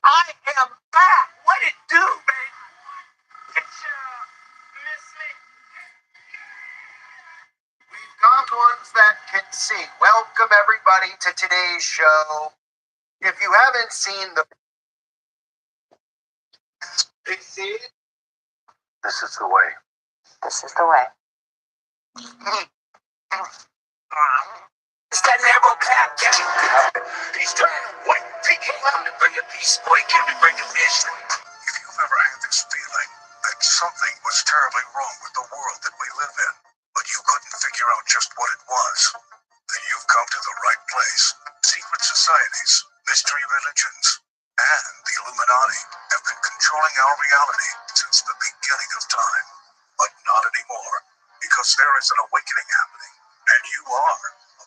I am back. What it do, baby? It's miss me. We've got ones that can see. Welcome everybody to today's show. If you haven't seen the see, this is the way. This is the way. It's that narrow path, yeah. He's turning white. He came out to bring a peace, boy, came to bring a mystery. If you've ever had this feeling that something was terribly wrong with the world that we live in, but you couldn't figure out just what it was, then you've come to the right place. Secret societies, mystery religions, and the Illuminati have been controlling our reality since the beginning of time. But not anymore, because there is an awakening happening, and you are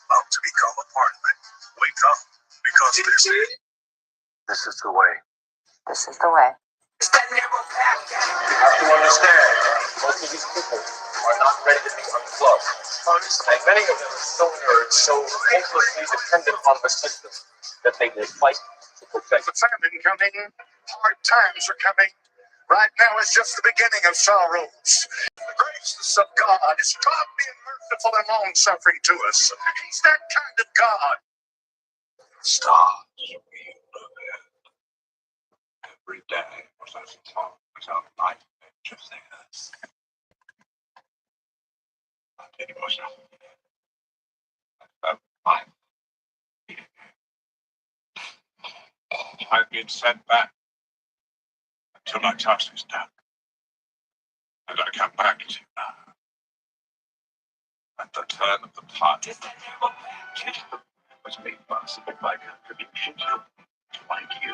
about to become a part of it. Wake up, because this is the way. This is the way. It's that narrow path, yeah. You have to understand, most of these people are not ready to be unplugged. And many of them are so nerds, so hopelessly dependent on the system that they will fight to protect. The famine coming, hard times are coming. Right now is just the beginning of sorrows. The grace of God is God being merciful and long-suffering to us. He's that kind of God. Stars being every day was as long as our life just is. It was I've been sent back until I touch this down. And I come back to at the turn of the tide. Was made possible by contributions like you.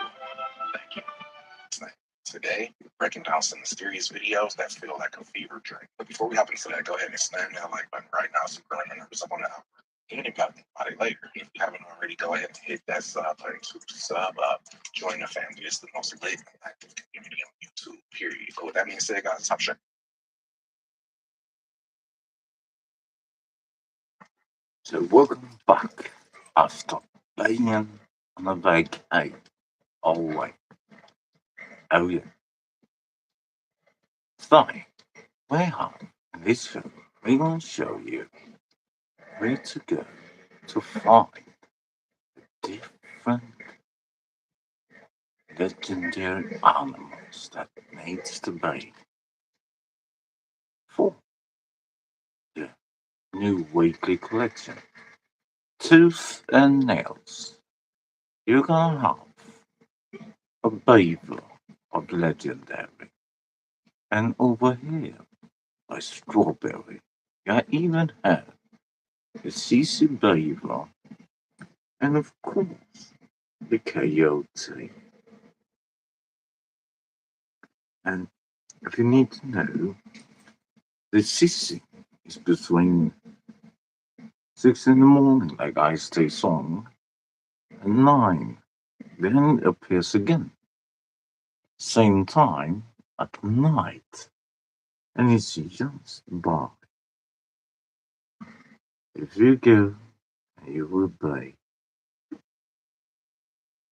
Thank you. Today, breaking down some mysterious videos that feel like a fever dream. But before we hop into that, go ahead and slam that like button right now so you can remember someone else. And you got about it later. If you haven't already, go ahead and hit that sub button to sub up. Join the family. It's the most lit and active community on YouTube, period. So with that being said, guys, top shot. So welcome back after being on a vacay all way. Oh yeah. So, in this film, we're going to show you where to go to find different legendary animals that needs to be for the new weekly collection. Tooth and nails. You're gonna have a beaver of legendary, and over here a strawberry. I even have a CC beaver, and of course the coyote. And if you need to know, the CC is between 6 in the morning, like I stay on, and 9. Then it appears again. Same time at night. And it's just by. If you go, you will be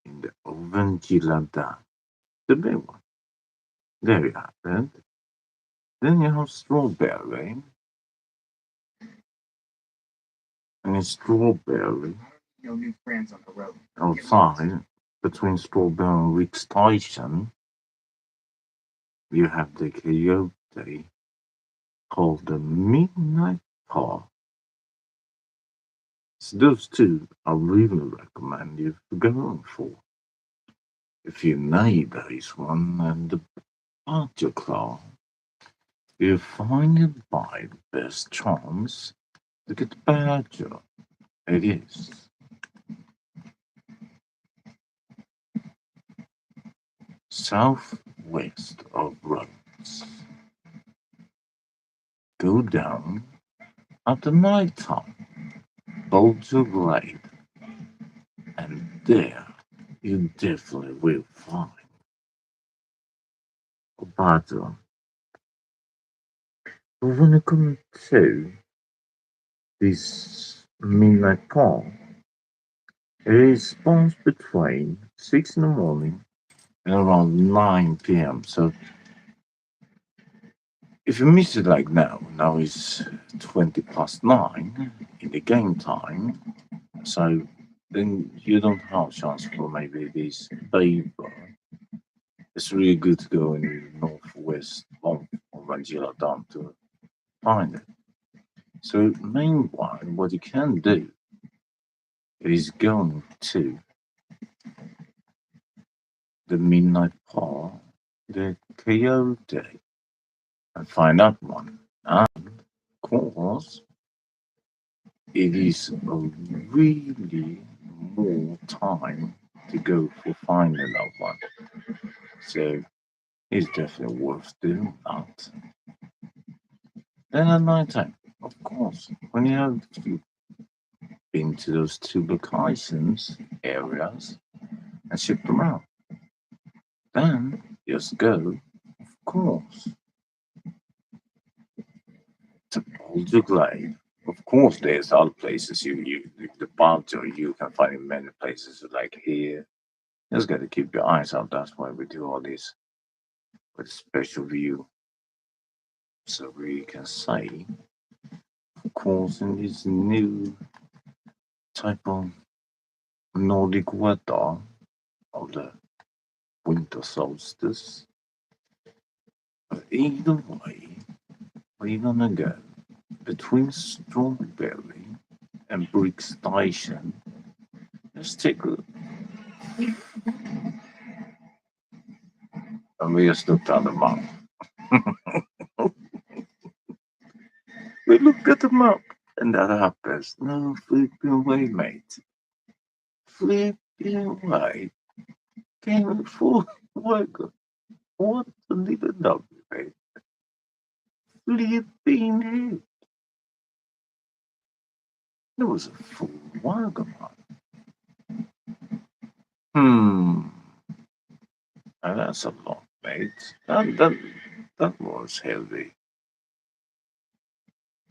in the oven Gilada, the big one. There you have it. Then you have strawberry. And it's strawberry. No new friends on the road. Outside, between strawberry and Rick Station, you have the coyote called the Midnight Paw. So those two I really recommend you to go for. If you need this one and the Badger Claw, you find it by the best chance to get the Badger. It is. Southwest of Rhodes. Go down at the night time, Boulder Glade, and there you definitely will find a Badger. But when it comes to this midnight call, it is spawns between 6 in the morning and around 9 p.m. So if you miss it like now it's 20 past 9 in the game time, so then you don't have a chance for maybe this paper. It's really good to go in the northwest of Rangila Dam to find it. So meanwhile, what you can do is going to the Midnight Park, the Coyote, and find that one. And of course, it is a really more time to go for finding that one. So it's definitely worth doing that. Then at night time, of course, when you have been to those two locations areas and shipped around, then just go, of course, to Boulder Glade. Of course, there's other places the Boulder you can find in many places like here. Just got to keep your eyes out. That's why we do all this with special view, so we can say, of course, in this new type of Nordic weather of the winter solstice. But either way, we're gonna go between Strawberry and Brick Station. Let's take a look. And we just looked at the map. We looked at the map, and that happens. No flipping way, mate. Flipping way. Came full work. What a little dog, mate. Flipping it. It was a full work, man. Hmm. And that's a lot, mate. That was heavy.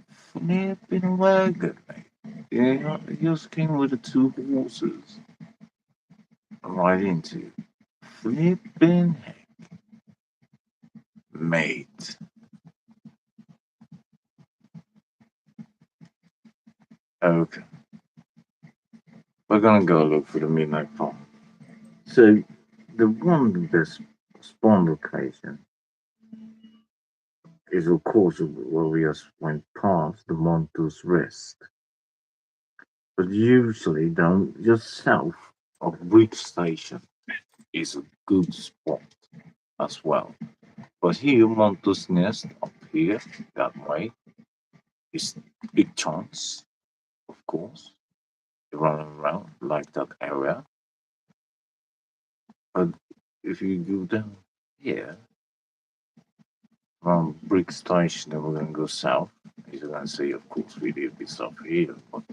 Flipping wagon, mate. Yeah, it just came with the two horses. Right into flipping heck, mate. Okay, we're gonna go look for the Midnight Park. So, the one best spawn location is, of course, where we just went past the Montus Rest. But usually, down just south of Brick Station is a good spot as well. But here, Montus Nest up here, that way, is big chance, of course, running around like that area. But if you go down here, from Brick Station, then we're going to go south. You're going to see, of course, we did this up here. But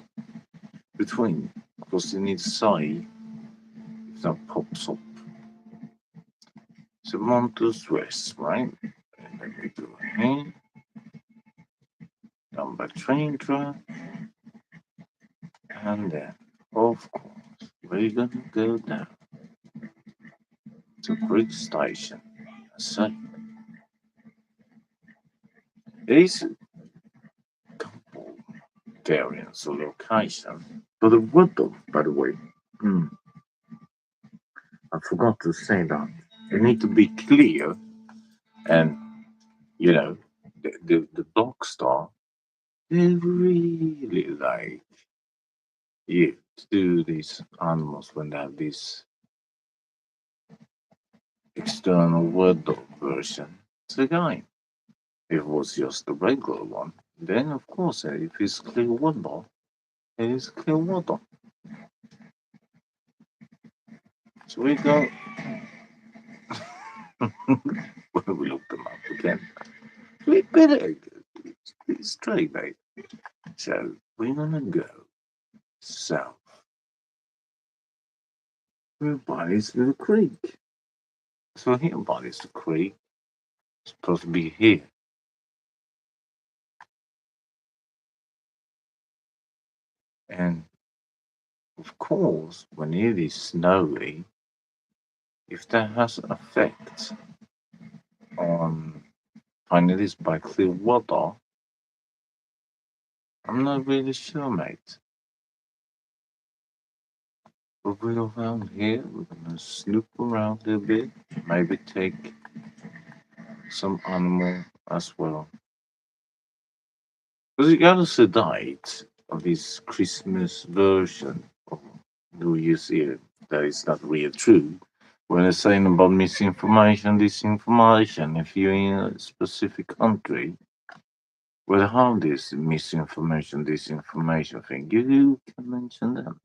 between, of course, you need to say if that pops up. So Montus West, right? And then we go here. Down by train track. And then, of course, we're going to go down to Brick Station. So, there is a couple variants of location. But the weather, by the way, I forgot to say that. You need to be clear and, you know, the dog star, they really like you to do these animals when they have this external word dog version to the game. If it was just the regular one, then of course, if it's clear water, it is clear water. So we go. When we look them up again, we better straight, mate. So we're gonna go south. We're by this little creek. So here by this creek, it's supposed to be here. And of course, when it is snowy, If that has an effect on finding this by clear water, I'm not really sure, mate. But we're around here, we're gonna snoop around a bit, maybe take some animal as well. Because you gotta sedate of this Christmas version of New Year's Eve that is not real true. When they're saying about misinformation, disinformation, if you're in a specific country where they have this misinformation, disinformation thing, you can mention them.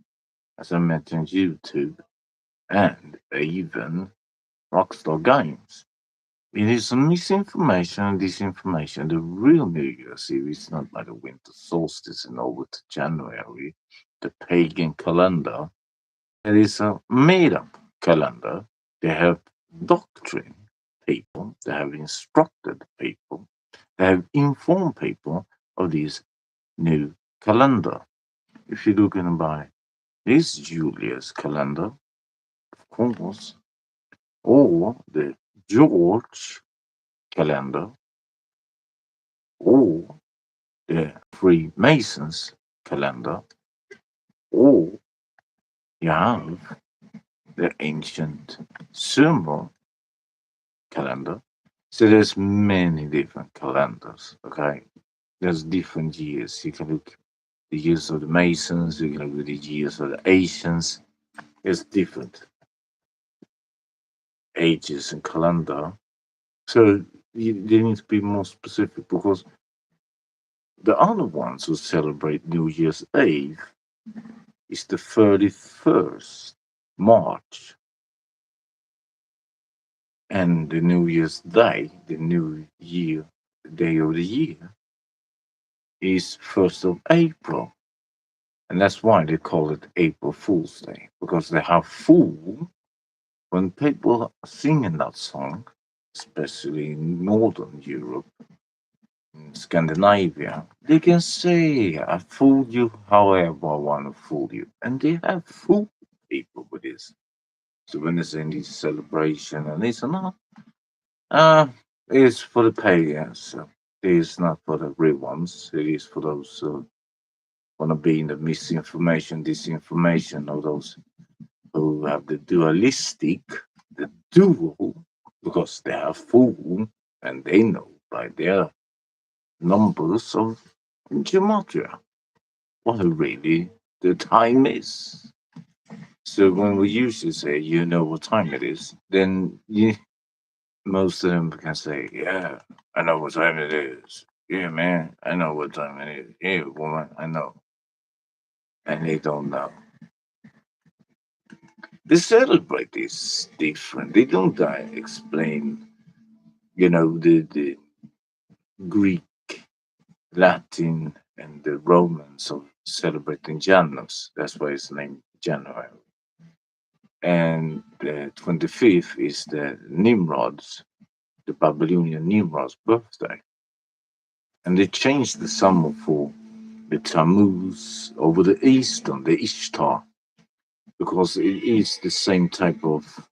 As I mentioned, YouTube and even Rockstar Games. It is misinformation and disinformation. The real New Year's Eve is not by the winter solstice and over to January, the pagan calendar. It is a made up calendar. They have doctrine people, they have instructed people, they have informed people of this new calendar. If you're looking by this Julius calendar, of course, or the George calendar, or the Freemasons calendar, or you have the ancient Sumer calendar. So there's many different calendars. Okay, there's different years. You can look the years of the Masons. You can look at the years of the Asians. There's different ages and calendar. So they need to be more specific because the other ones who celebrate New Year's Eve is the 31st March, and the New Year's Day, the New Year, day of the year, is 1st of April. And that's why they call it April Fool's Day, because they have fool when people are singing that song, especially in Northern Europe, in Scandinavia, they can say, I fooled you however I want to fool you. And they have fooled people with this. So when it's in this celebration and this and that, it's for the pagans. So it is not for the real ones. It is for those who want to be in the misinformation, disinformation, or those who have the dualistic, the dual, because they are fool and they know by their numbers of gematria what really the time is. So when we usually say you know what time it is, then most of them can say, yeah, I know what time it is. Yeah, man, I know what time it is. Yeah, woman, I know. And they don't know. They celebrate this different. They don't explain, the Greek, Latin, and the Romans of celebrating Janus. That's why it's named January. And the 25th is the Babylonian Nimrod's birthday. And they changed the summer for the Tammuz over the Eastern, the Ishtar, because it is the same type of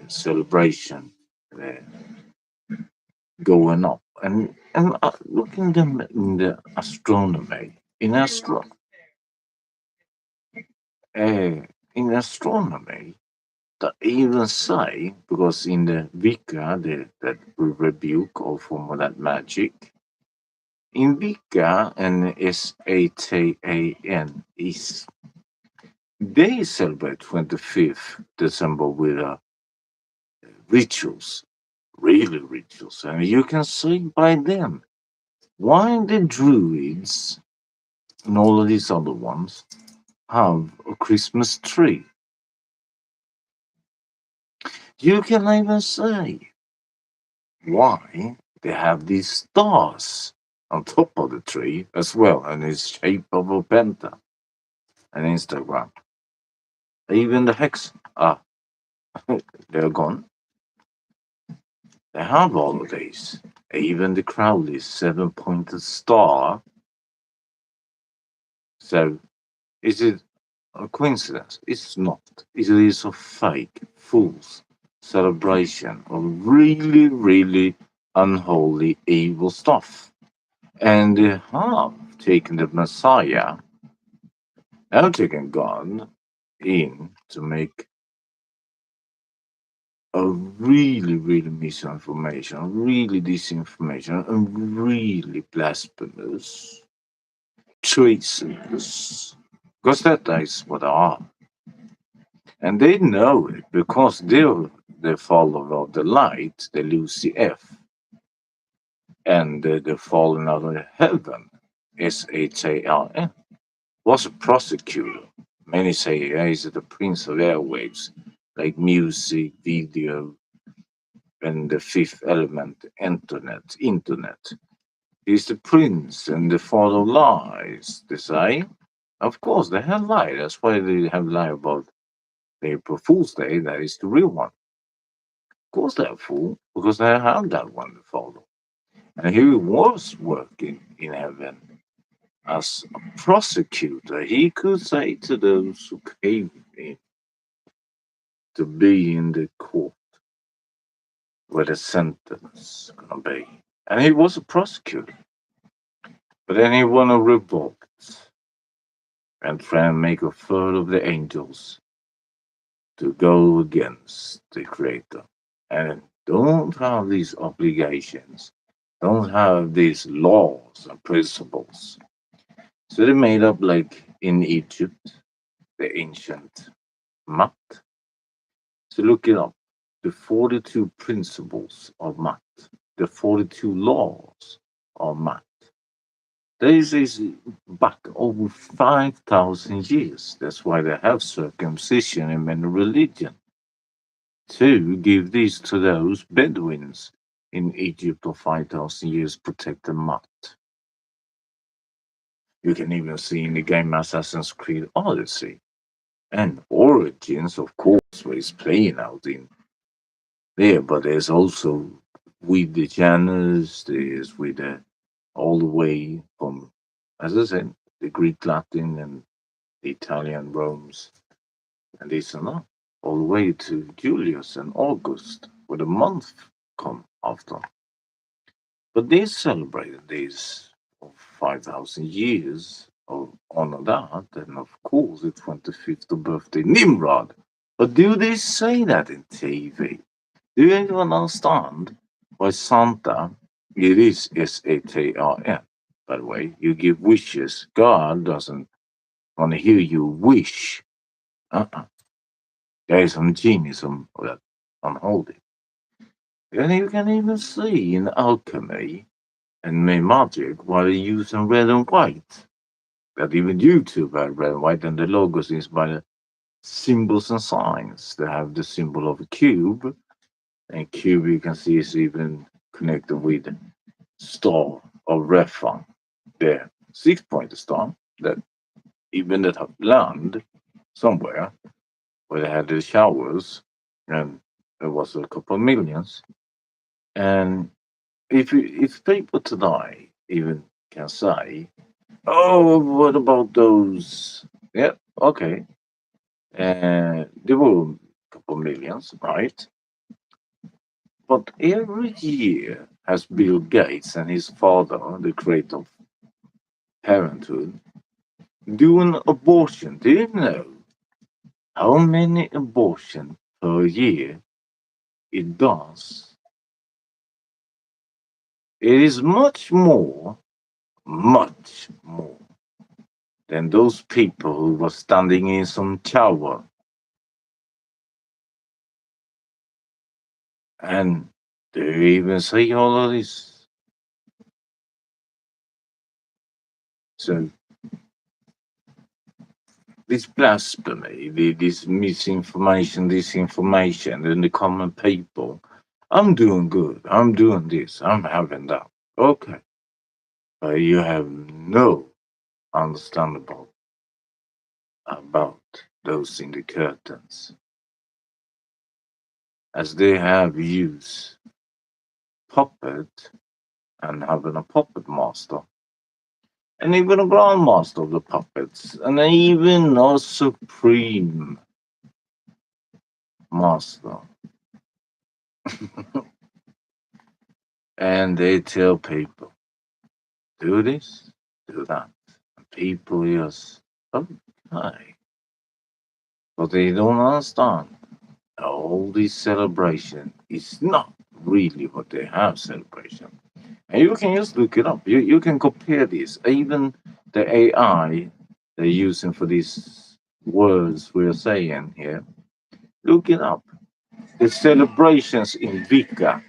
celebration uh, going up. And looking them in the astronomy, uh, in astronomy, they even say, because in the Vika, that rebuke or form of that magic, in Vika and Satan is they celebrate 25th December with rituals, really rituals, and you can see by them why the Druids and all of these other ones have a Christmas tree. You can even say why they have these stars on top of the tree as well, and it's shape of a penta and Instagram. Even the hex, they're gone. They have all of these. Even the Crowley's seven-pointed star. So, is it a coincidence? It's not. It is a fake, fools. celebration of really, really unholy, evil stuff. And they have taken the Messiah, have taken God in to make a really, really misinformation, really disinformation, and really blasphemous, treasonous. Because that is what they are. And they know it because they're the follower of the light, the Lucy F, and the fallen out of heaven, Satan, was a prosecutor. Many say he's the prince of airwaves, like music, video, and the fifth element, internet. He's the prince and the father of lies, they say. Of course, they have lied. That's why they have lied about the April Fool's Day. That is the real one. Of course, they're a fool because they have that one, the father. And he was working in heaven as a prosecutor. He could say to those who came in to be in the court where the sentence gonna be. And he was a prosecutor. But then he wanna revolt and try and make a third of the angels to go against the creator. And don't have these obligations, don't have these laws and principles. So they made up like in Egypt, the ancient math. So look it up. The 42 principles of math, the 42 laws of math. This is back over 5,000 years. That's why they have circumcision in many religions. To give these to those Bedouins in Egypt of 5,000 years protect the mat. You can even see in the game Assassin's Creed Odyssey and Origins, of course, where it's playing out in there, but there's also with the Janus, there's with the all the way from, as I said, the Greek Latin and the Italian Rome's and this and that, all the way to Julius and August, where the month come after. But they celebrated this of 5,000 years of honor that, and of course the 25th of birthday Nimrod. But do they say that in TV? Do anyone understand why Santa, it is Satan, by the way, you give wishes. God doesn't want to hear you wish. Uh-uh. There is some genius on that unholy. And you can even see in alchemy and magic why they use them red and white. That even YouTube have red and white, and the logos is by the symbols and signs. They have the symbol of a cube, and cube you can see is even connected with star of Rephan, the 6-pointed star that even that have land somewhere where they had the showers, and there was a couple of millions. And if people today even can say, "Oh, what about those?" Yeah, okay, and there were a couple of millions, right? But every year has Bill Gates and his father, the creator of Parenthood, doing abortion. Do you know how many abortions per year it does? It is much more than those people who were standing in some tower and they even say all of this. So this blasphemy, this misinformation, disinformation, and the common people. I'm doing good. I'm doing this. I'm having that. Okay. But you have no understandable about those in the curtains, as they have used puppet and having a puppet master, and even a grandmaster of the puppets, and even a supreme master And they tell people, do this, do that. And people just, okay. But they don't understand. All this celebration is not really what they have celebration. And you can just look it up. You can compare this. Even the AI they're using for these words we're saying here. Look it up. The celebrations in Vika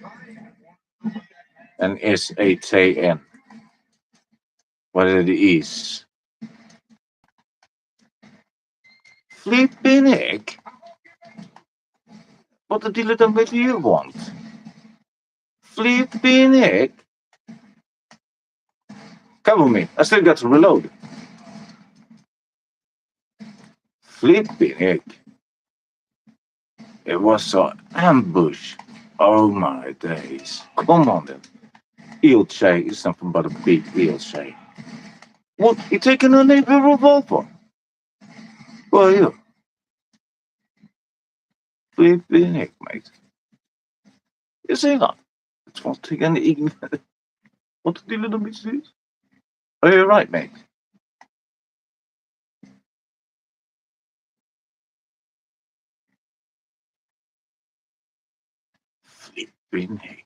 and SATN. What it is. Flipping heck. What the diddle do you want? Flipping heck. Cover me. I still got to reload. Flipping heck. It was an ambush. Oh my days. Come on then. Ilche is nothing but a big Ilche. What? You taking a navy revolver? Who are you? Flipping heck, mate. You see that? It's not taking even. What the little bit is? Are you right, mate? Flipping heck.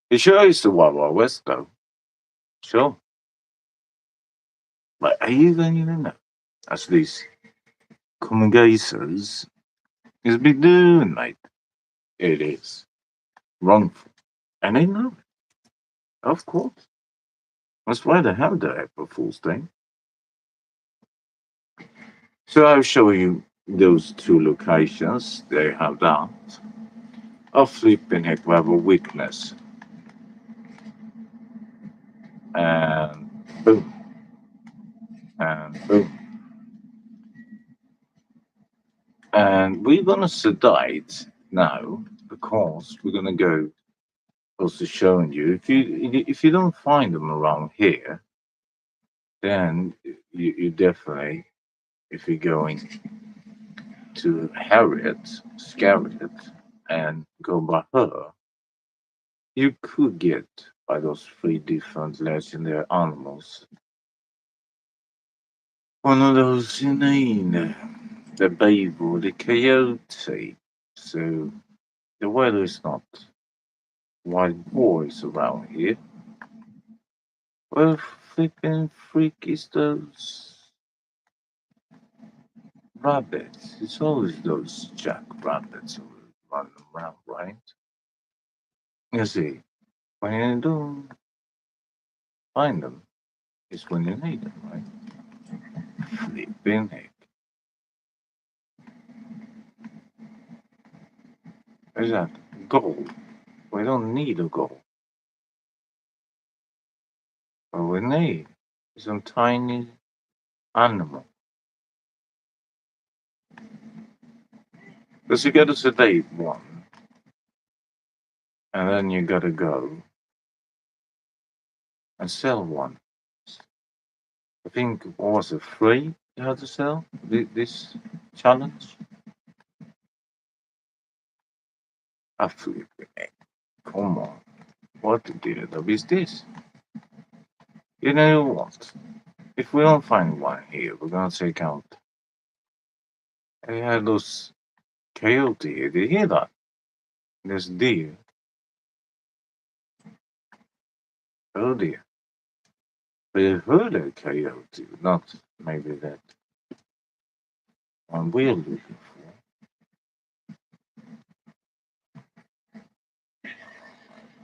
You sure it's the Wild Wild West, though? Sure. But are you going to know? As these commengators is be doing, mate. It is wrongful. And they know it. Of course. That's why they have the April Fool's Day. So I'll show you those two locations. They have that. A flipping heck, we have a witness. And boom. And boom. And we're gonna sedate now because we're gonna go also showing you if you don't find them around here, then you definitely if you're going to Harriet, Scarlet, and go by her, you could get by those three different legendary animals. One of those you need, the beaver, the coyote. So the weather is not wild boars around here. Well, flipping freak is those rabbits. It's always those jack rabbits who run around, right? You see, when you don't find them, it's when you need them, right? Flipping heck. Is that gold? We don't need a gold. What we need is some tiny animal. Because you gotta sedate one, and then you gotta go and sell one. I think what was it, free you had to sell this challenge? Absolutely. Come on. What the deal is this? You know what? If we don't find one here, we're gonna take out. I had those coyote here. Did you hear that? There's deer. Oh dear. But I heard a coyote, not maybe that one we're looking for.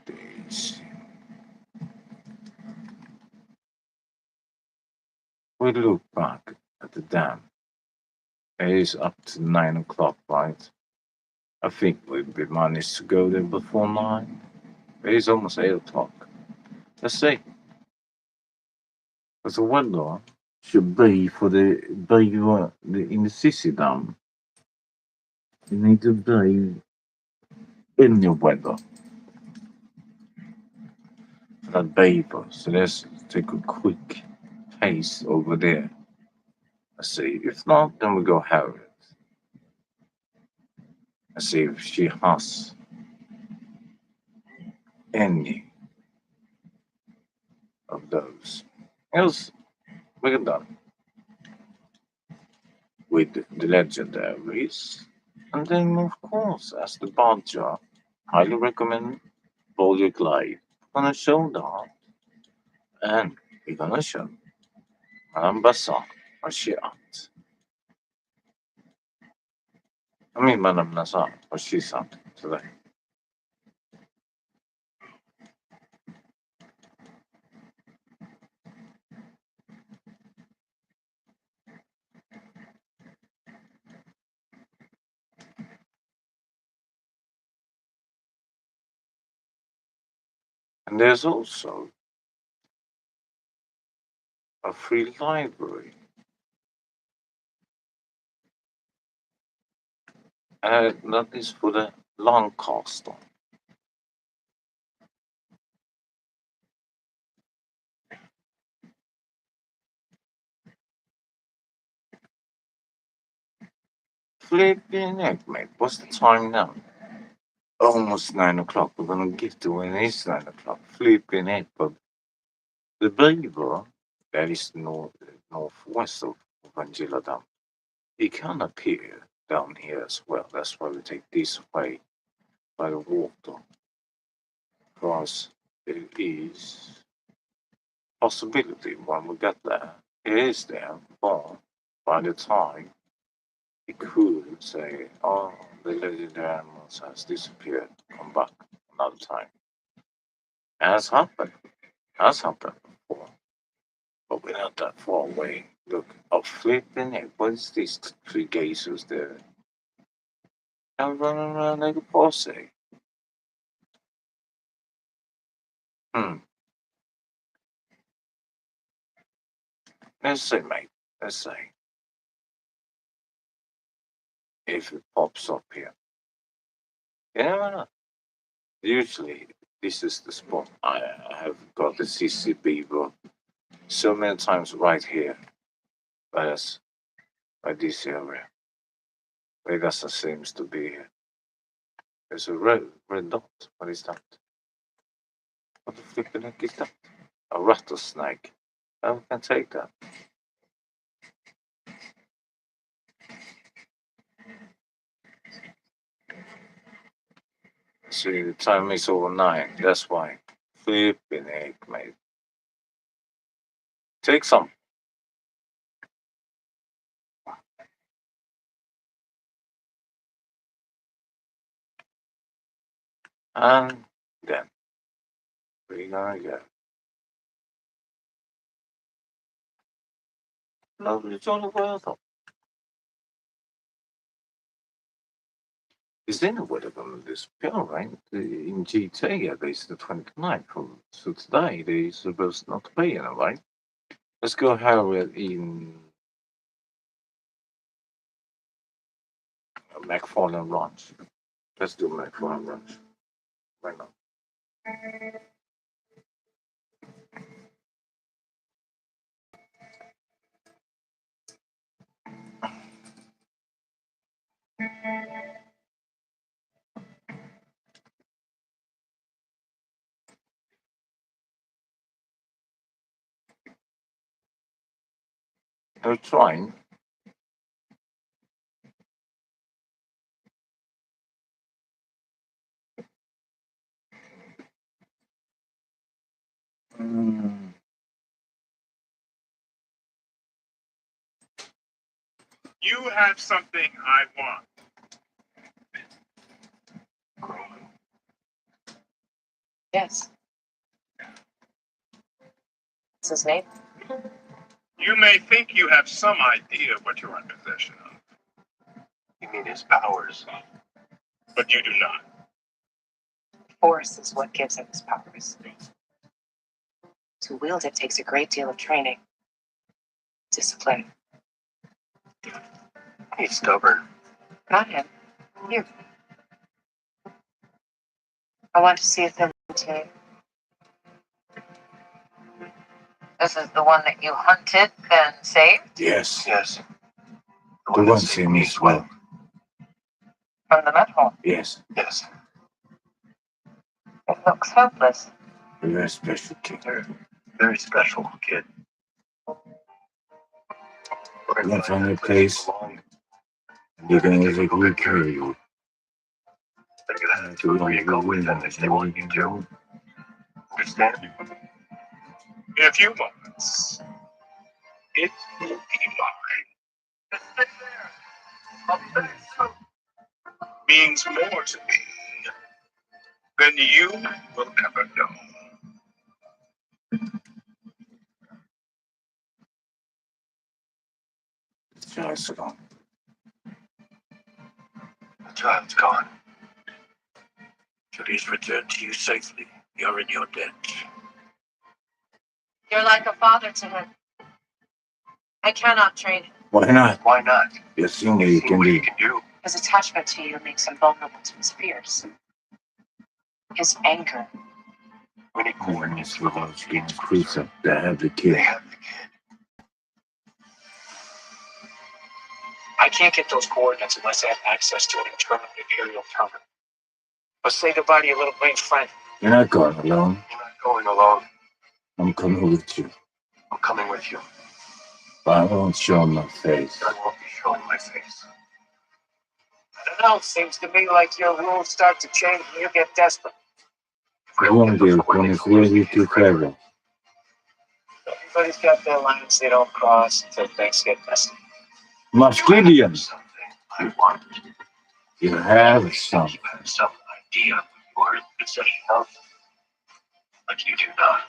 Days. We look back at the dam. It is up to 9 o'clock, right? I think we managed to go there before 9. It is almost 8 o'clock. Let's see. Because the weather should be for the beaver in the Sissy Dam. You need to be in the weather for that beaver. So let's take a quick pace over there. Let's see. If not, then we go Harriet. and see if she has any of those. Else, we're done with the legendaries. And then, of course, as the Badger, highly recommend Boulder Glide. We're gonna show that, and we're gonna show Madame Bassar where she at. I mean, Madame Nazar, where she's at today. And there's also a free library. That is for the Lancaster. Flipping heck, mate. What's the time now? Almost 9 o'clock. We're gonna get to when it's 9 o'clock. Flipping heck, but the beaver, that is northwest of Vangela Dam, it can appear down here as well. That's why we take this way by the water. Because there is possibility when we get there. It is there, but by the time it could say, oh, the legendary animals has disappeared, come back another time. Has happened. Has happened before. But we're not that far away. Look, I'm flipping it. What is these three geysers there? I'm running around like a posse. Hmm. Let's see, mate. Let's see. If it pops up here. You never know. Usually, this is the spot I have got the CC Beaver so many times right here. But that's by this area. Vegas seems to be here. There's a red dot. What is that? What the flipping heck is that? A rattlesnake. I can take that. See, the time is over 9. That's why. Flipping heck, mate. Take some. And then we're gonna go. Lovely jolly weather. Is there any weather gonna disappear, right? In GTA, at least the 29th. So today, they're supposed not to be, right? Let's go Harriet in McFarlane Ranch. Let's do McFarlane Ranch. Why not? They're trying. Mm. You have something I want. Yes. What's his name? You may think you have some idea what you're in possession of. You mean his powers. But you do not. Force is what gives him his powers. To wield it takes a great deal of training, discipline. He's stubborn. Not him. You. I want to see if they'll tape. This is the one that you hunted and saved? Yes. Yes. The one seeing me as well. From the mud hole. Yes, Yes. It looks hopeless. you're a special kid. You're very special, kid. We're You're gonna find that your place. belong. You're gonna take good care of you. They're gonna have to where you go with them if they want you to. Understand? In a few moments, it will be mine. Just sit there. I'll tell you something. Means more to me than you will ever know. The child's gone. The child's gone. Should he's returned to you safely, you're in your debt. You're like a father to him. I cannot train him. Why not? Why not? You've seen what you See can what do. he can do. His attachment to you makes him vulnerable to his fears. His anger. When he It's coordinates with with us us going against cruiser to have the they kid. have the kid. I can't get those coordinates unless I have access to an internal Imperial terminal. But say goodbye to your little green friend. You're not going alone. You're not going alone. I'm coming with you. I'm coming with you. But I won't show my face. I won't be showing my face. I don't know, seems to me like your rules start to change when you get desperate. If we I don't won't get be those when coordinates, it's we'll lose ready the to kid forever. travel. Everybody's got their lines they don't cross until things get messy. Musketeon, Something I want. you have some. You have some idea you are in possession of, but you do not.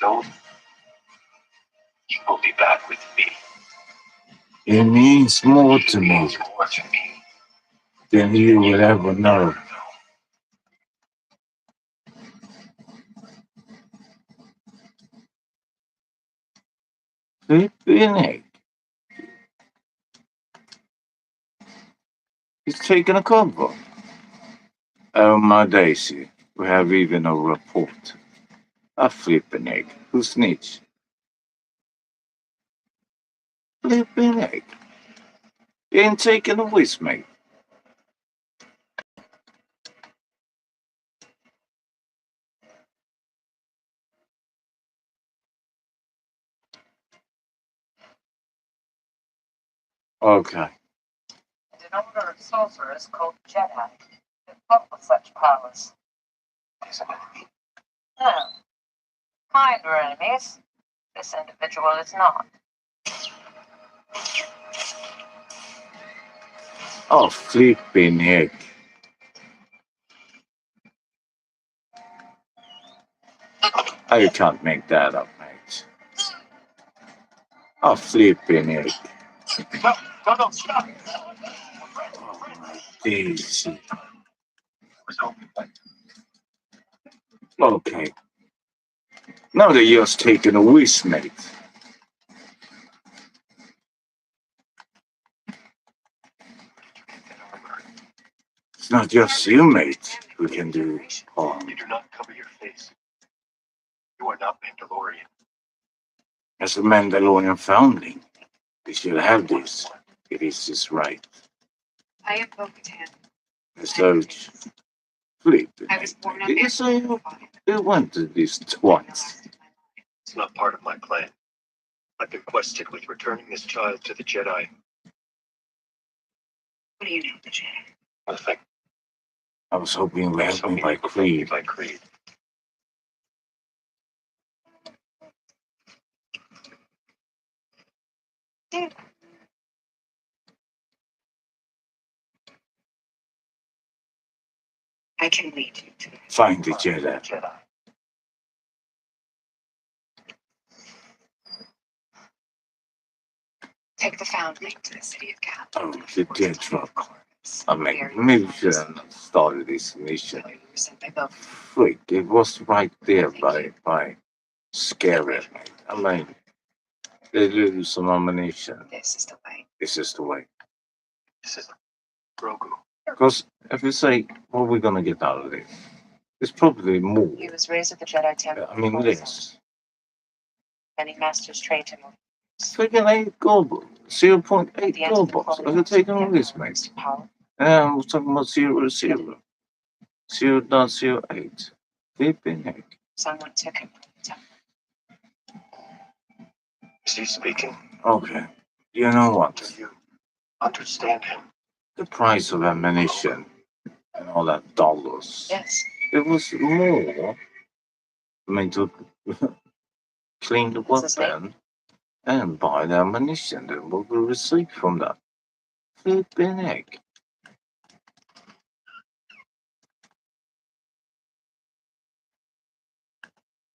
So, you will be back with me. It means more to It me means more to me than you than will ever know. ever know. Flipping egg. He's taking a convo. Oh my daisy, we have even a report. A flipping egg. Who snitched? Flipping egg. You ain't taking a whiz, mate. Okay. And an order of sorcerers called Jedi. What with such powers? He's an enemy. No. Kind were enemies. This individual is not. Oh, flipping egg. Oh, you can't make that up, mate. Oh, flipping egg. No, stop! Oh my daisy. It was open, but Okay. Now that you're taking a whiz, mate. It's not just you, mate, who can do harm. you do not cover your face. You are not Mandalorian. As a Mandalorian foundling, we should have this. It is his right. I am Bo-Katan. As such, flipping I was egg. born up You in say you went to this twice. It's not part of my plan. I've been quested with returning this child to the Jedi. What do you know, the Jedi? Nothing. I was hoping you I was had me hoping by you could help me Creed. by Creed. Dude. I can lead you to it. Find the Jedi. Jedi. Take the foundling to the city of Cal. Oh, the dead truck. I mean, maybe we should have started this mission. You were sent by Bo. Freak, it was right there by scary, mate. I mean, they lose some ammunition. This is the way. This is the way. This is Grogu. Because if you say, what are we gonna get out of this? It's probably more. He was raised at the Jedi Temple. I mean, less. Many masters trained him. Freaking 8 gold. 0.8 The gold box. I could take all this, mate. And I was talking about 0.0. 0.08. Flipping heck. Someone took him from the temple. Is he speaking? Okay. You know what? Do you understand him? The price of ammunition and all that dollars. Yes. It was more. I mean, to clean the What's his weapon and buy the ammunition than what we received from that. Flipping heck.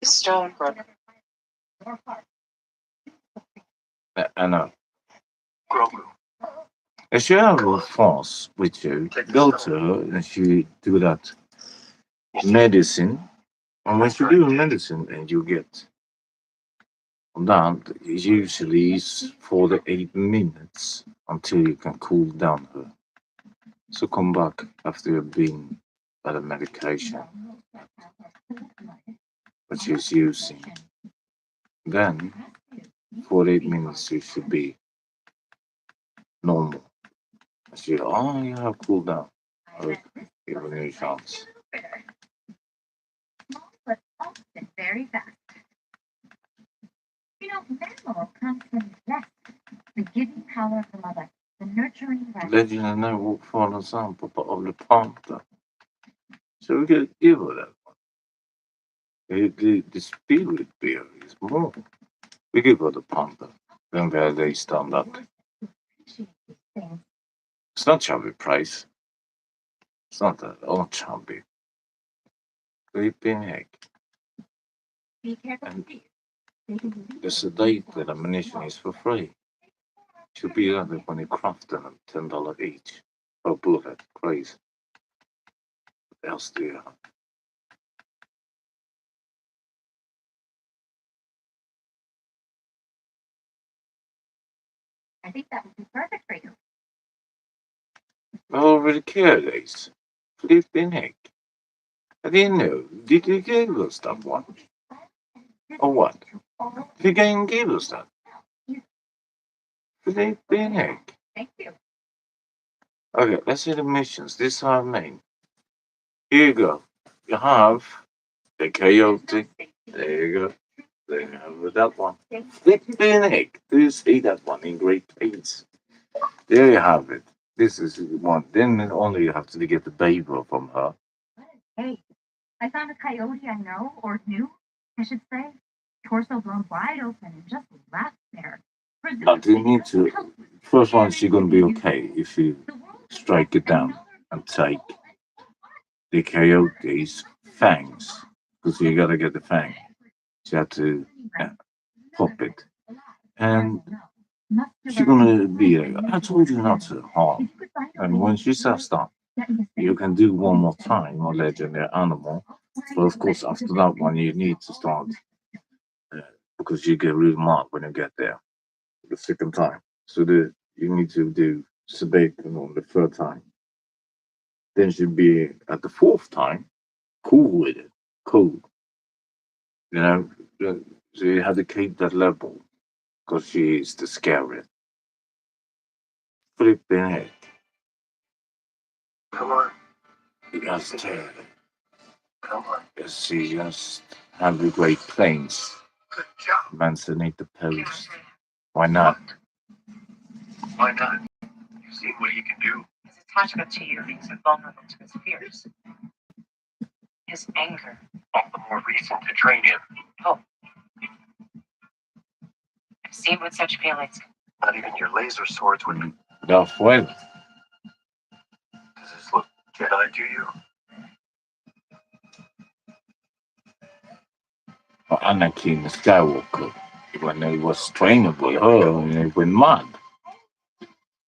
Stone brother. I know. Grogu. If you have a force with you, go to her and she do that medicine. And when she do medicine and you get that, usually is 4 to 8 minutes until you can cool down her. So come back after you've been by the medication that she's using. Then 4 to 8 minutes you should be normal. She, you have cooled down. I'll give her a new chance. But often very fast. You know, mammal comes from the rest, the giving power of the mother, the nurturing rest. Legend never walked for an example but of the panther. So we could give her that one. The spirit beer is more. We give her the panther. Then where they stand up. It's not chubby price. It's not at all chubby. Flipping heck. Be careful. And the sedated ammunition is for free. Should be added when you craft them at $10 each. Per bullet. Crazy. What else do you have? I think that would be perfect for you. I already carried these. Flipping heck. I didn't know. Did you give us that one? Or what? You can give us that. Flipping heck. Thank you. Okay, let's see the missions. This is what I mean. Here you go. You have the coyote. There you go. There you have that one. Flipping heck. Do you see that one in great paints? There you have it. This is one. Then only you have to get the baby from her. Hey, I found a coyote I know, or knew, I should say. Torso blown wide open and just left there. But you need to. First one, she's gonna be okay if you strike it down and take the coyote's fangs. Because you gotta get the fang. You have to pop it. And she's gonna be like, I told you not to harm. And when she says stop, you can do one more time on legendary animal. But of course, after that one, you need to start because you get really mad when you get there the second time. So you need to do sedate on the third time. Then she'd be at the fourth time, cool with it, cool. You know, so you have to keep that level because she is the scariest. Flipping heck. Come on. You just Come on. she just have the great planes. Good job. Mansionate the post. Why not? Why not? You've seen what he can do. His attachment to you makes him vulnerable to his fears. His anger. All the more reason to train him. I've seen what such feelings. Not even your laser swords would. Darth Vader. Does this look Jedi to you? Or Anakin Skywalker. When he was training with her and he went mad.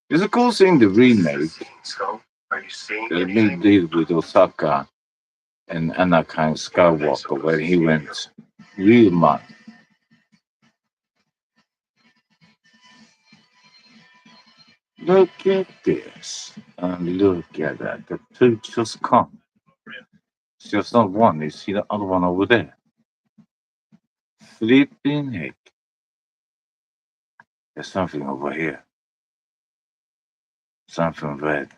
It's a cool thing, the remake. So, are you seeing The big anything? deal with Osaka and Anakin Skywalker where he went real mad. Look at this. And look at that. The two just come. It's just not one. You see the other one over there. Flipping heck. There's something over here. Something red.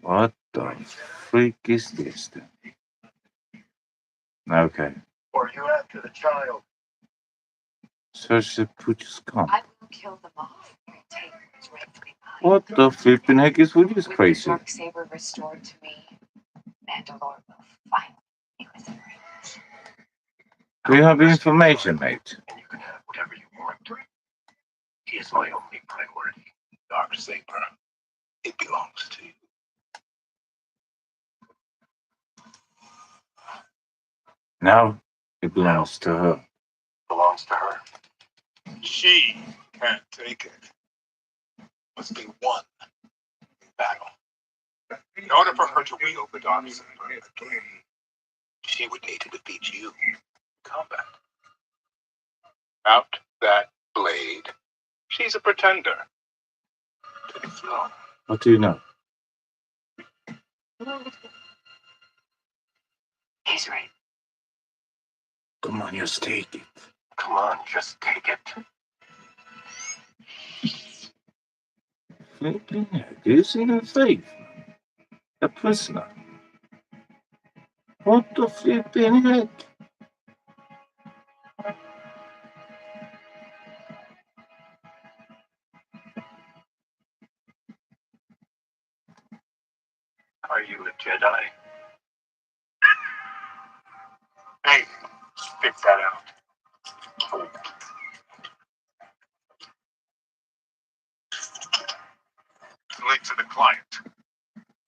What the freak is this then? Okay. Or you after the child? Search the butcher's camp. I will kill them all. Your tape is rightfully mine. What the flipping heck is with this With crazy? the dark saber restored to me, Mandalore will finally be within range. Do you have information, mate? And you can have whatever you want. He is my only priority. Dark Saber. It belongs to you. Now it belongs to her. Belongs to her. She can't take it. Must be won in battle. In order for her to wield the Dark Saber again, she would need to defeat you in combat. Out that blade, she's a pretender to the throne. What do you know? He's right. Come on, just take it. Come on, just take it. Flipping heck, is in her faith? A prisoner. What the flipping heck? Are you a Jedi? Hey, spit that out. Link to the client.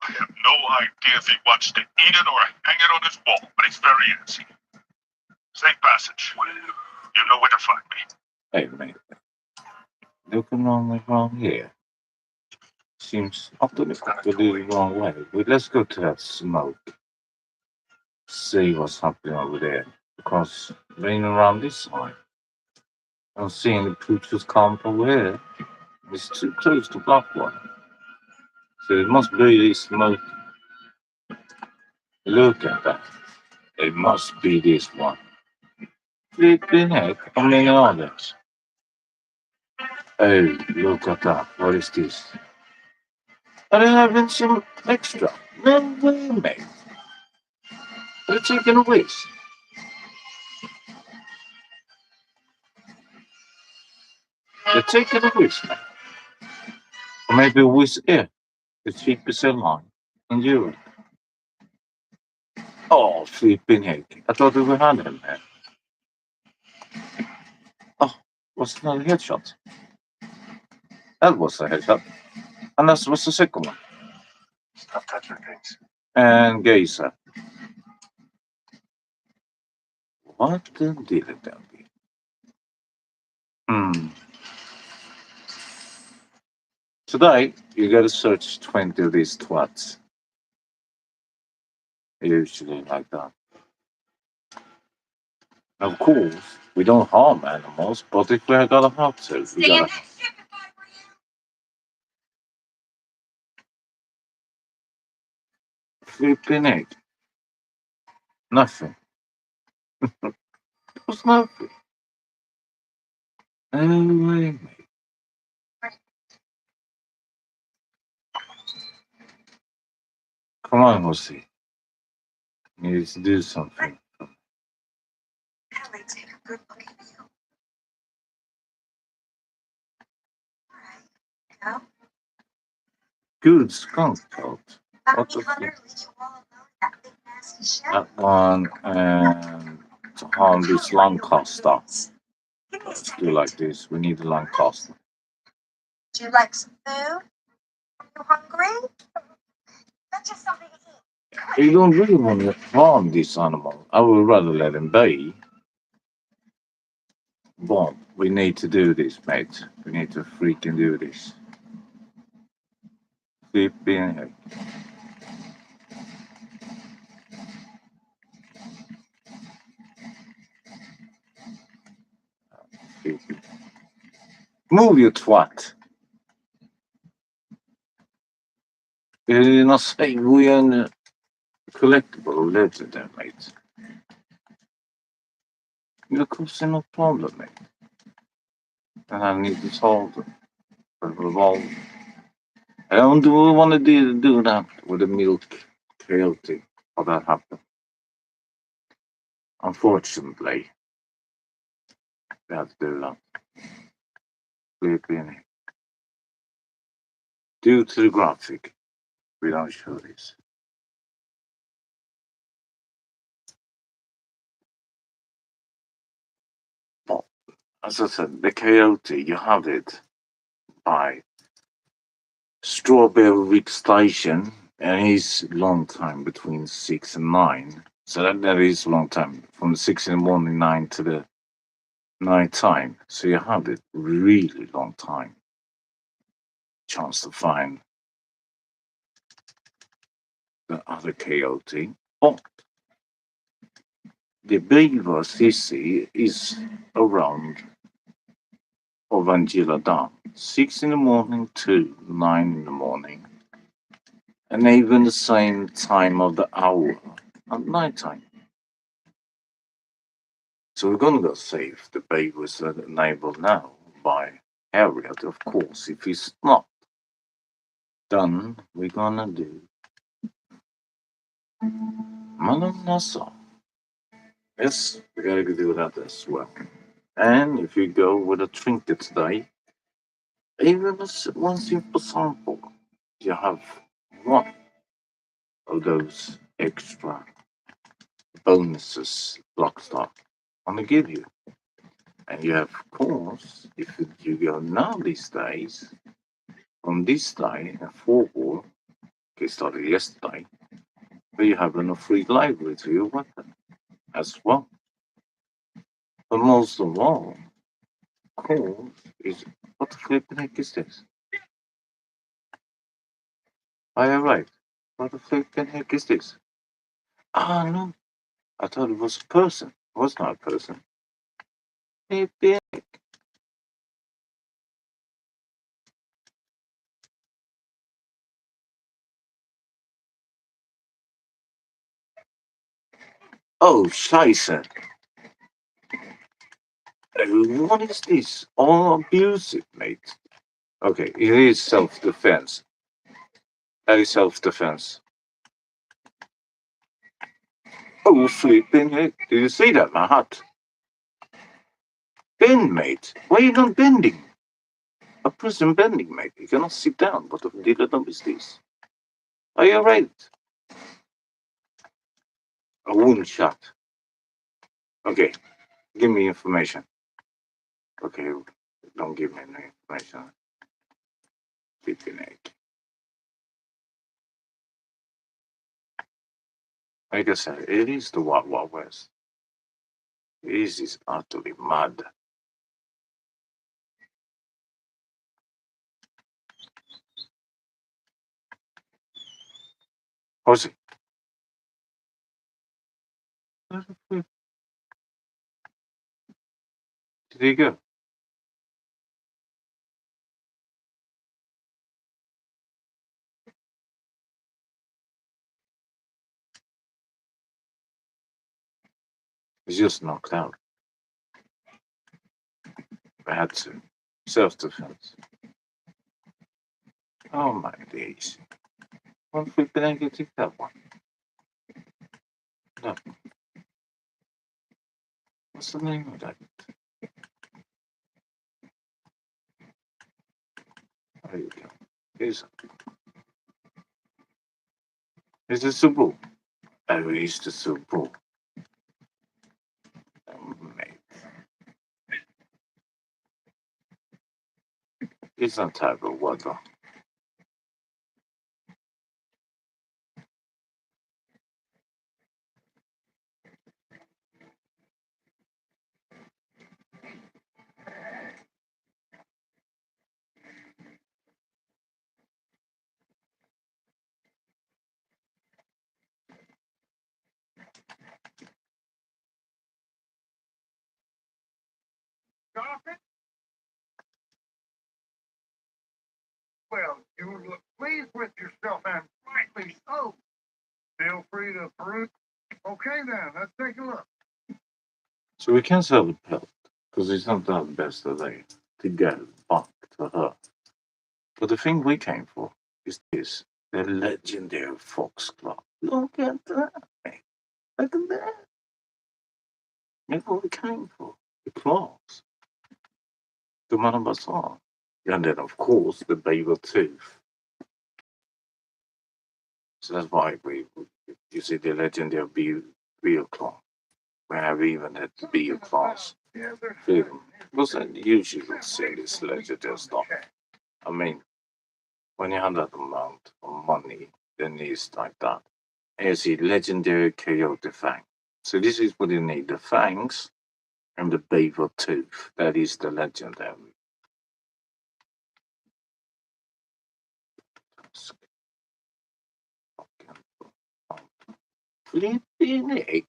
I have no idea if he wants to eat it or hang it on his wall, but he's very antsy. Safe passage. You know where to find me. Hey, mate. Looking wrong here. Seems utterly the wrong way. But let's go to that smoke. See what's happening over there. Because raining around this side. I don't see any butcher's camp over here. It's too close to Blackwater. So it must be this smoke. Look at that. It must be this one. Flipping heck, how many are there? Oh, look at that. What is this? Are they having some extra? No way, mate. They're taking a whiz. They're taking a whiz, mate. Or maybe a whiz air. The cheapest airline in Europe. Oh, flipping heck. I thought we were had him here. Oh, was it another headshot? That was a headshot. And that was the second one. Stop touching things. And Geyser. What the deal it that be? Today, you gotta search 20 of these twats. Usually like that. Of course, we don't harm animals, but if we're gonna have to, we gotta. Flipping egg. Nothing. It was nothing. No way, mate. Come on, Jose. You need to do something. Ellie, take a good look at you. Alright, go. Good skunk coat. What Bounty the hunter, flip? lead you all alone, that big nasty shit. That one and to harm this Lancaster. Let's do like this. We need a Lancaster. Would you like some food? Are you hungry? That's just something to eat. You don't really want to harm this animal. I would rather let him be. But we need to do this, mate. We need to freaking do this. Flipping heck. Move, you twat! You're not saying we are in a collectible letter there, mate. You're causing no problem, mate. and I need to solve them. But revolve. I don't want to do that with the milk chaotic. How that happened. Unfortunately, we have to do that. Flipping. Due to the graphic, we don't show this. But as I said, the coyote, you have it by Strawberry Station, and he's long time between 6 and 9. So that is a long time from 6 in the morning, 9 to the night time. So you have it really long time. Chance to find the other coyote. But the beaver Sissy is around Ovangila Dam, 6 in the morning to 9 in the morning, and even the same time of the hour at night time. So we're gonna go save the beavers that enabled now by Harriet, of course. If it's not done, we're gonna do Madam Nazar. Yes, we gotta do that as well. And if you go with a trinket today, even as one simple sample, you have one of those extra bonuses Blockstar gonna give you. And you have, of course, if you go now these days, from this day and forward, okay, started yesterday, but you have a free library to your weapon as well. But most of all, of course, is what the flipping heck is this? I arrived. What the flipping heck is this? Ah, no. I thought it was a person. It was not a person. Flipping. Oh, Scheiße. What is this? All abusive, mate. Okay, it is self defense. That is self defense. Oh, flipping heck. Did you see that, my hat? Bend, mate. Why are you not bending? A prison bending, mate. You cannot sit down. What the diddle is this? Are you right? A wound shot. Okay, give me information. Okay, don't give me any information. Flipping heck. Like I said, it is the Wild Wild West. This is utterly mad. How's it? Where the flip did he go? He's just knocked out. I had to. Self defense. Oh my days. One flipping heck, you take that one. No. What's the name of that? There you go. Is it Subu? Oh, it's the Subu. Mate. It's not type of water. Coffee? Well, you look pleased with yourself, and rightly so. Feel free to peruse. Okay, then, let's take a look. So we can sell the pelt because it's not that best today. to go back to her. But the thing we came for is this, the legendary foxglove. Look at that. Look at that. That's what we came for. The claws. The Madame Bazaar. And then, of course, the beaver tooth. So that's why you see the legendary beaver claw. We have even had the beaver claws film. Because usually you'll see this legendary stuff. I mean, when you have that amount of money, then it's like that. And you see legendary coyote fang. So this is what you need, the fangs and the beaver tooth. That is the legendary. Flipping egg.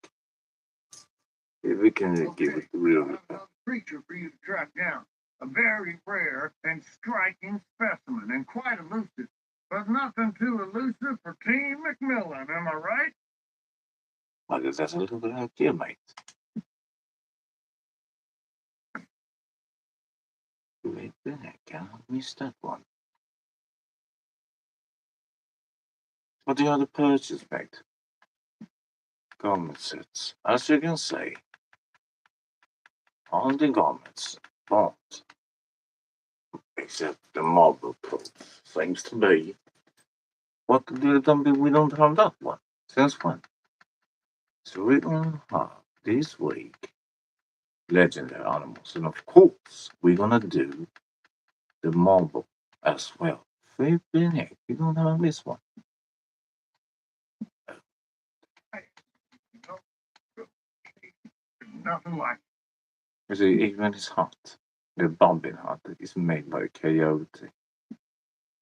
If we can give it real Creature for you to track down. A very rare and striking specimen, and quite elusive. But nothing too elusive for Team McMillan, am I right? I guess that's a little bit like you, mate. Wait a minute, I missed that one. What the other purchase, mate? Garment sets. As you can see, all the garments bought, except the marble coat, seems to be. What we don't have that one? Since when? So we don't have this week legendary animals, and of course we're gonna do the marble as well. Flipping heck, we don't have this one. Nothing like You see, even his hat, the bobbin hat, is made by a coyote.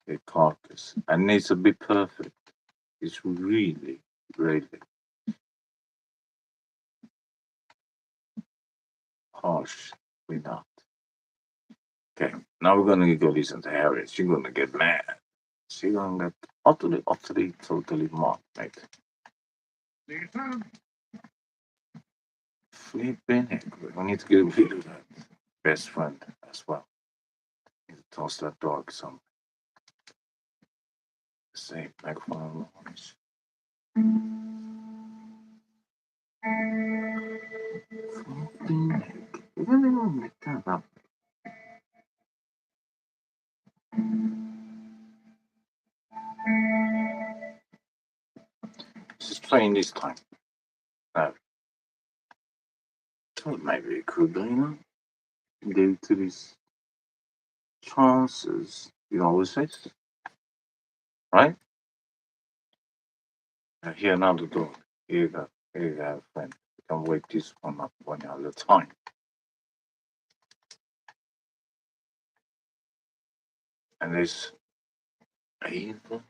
A carcass, and needs to be perfect. It's really, really harsh with that. Okay, now we're gonna go listen to Harriet. She's gonna get mad. She's gonna get utterly, totally mad, mate. Flipping heck, we need to get rid of that best friend as well. Need to toss that dog something. Say, microphone noise. Flipping heck, we're gonna make that up. She's playing this time. No. Thought maybe it could be, you know? Due to these chances you always face. Right? Here another dog. Here you go, friend. You can wake this one up one other time. And there's even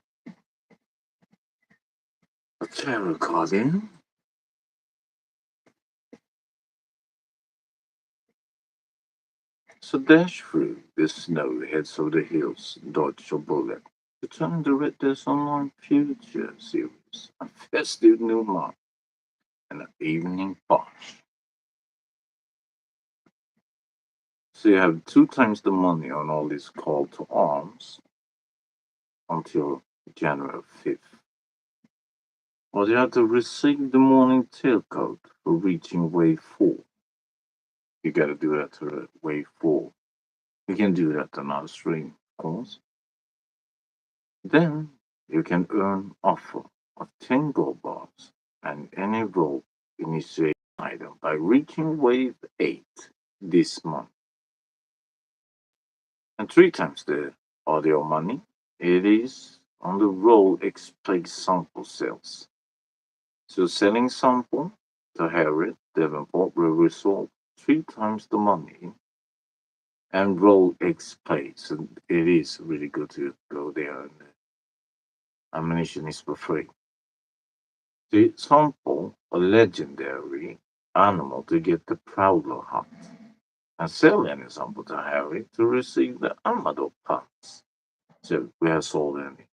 a tarot card in. So dash through the snow, heads of the hills, dodge your bullet. Return to read this online future series, a festive new month, and an evening bash. So you have 2 times the money on all these call to arms until January 5th. Or you have to receive the morning tailcoat for reaching wave 4. You gotta do that to wave 4. You can do that on our stream, of course. Then you can earn offer of 10 gold bars and any roll initiate item by reaching wave 8 this month. And 3 times the audio money, it is on the roll XP sample sales. So selling sample to Harriet Davenport will result 3 times the money and roll XP. So it is really good to go there, and ammunition is for free. The sample a legendary animal to get the Prowler hat and sell any sample to Harry to receive the Amador pants. So we have sold any.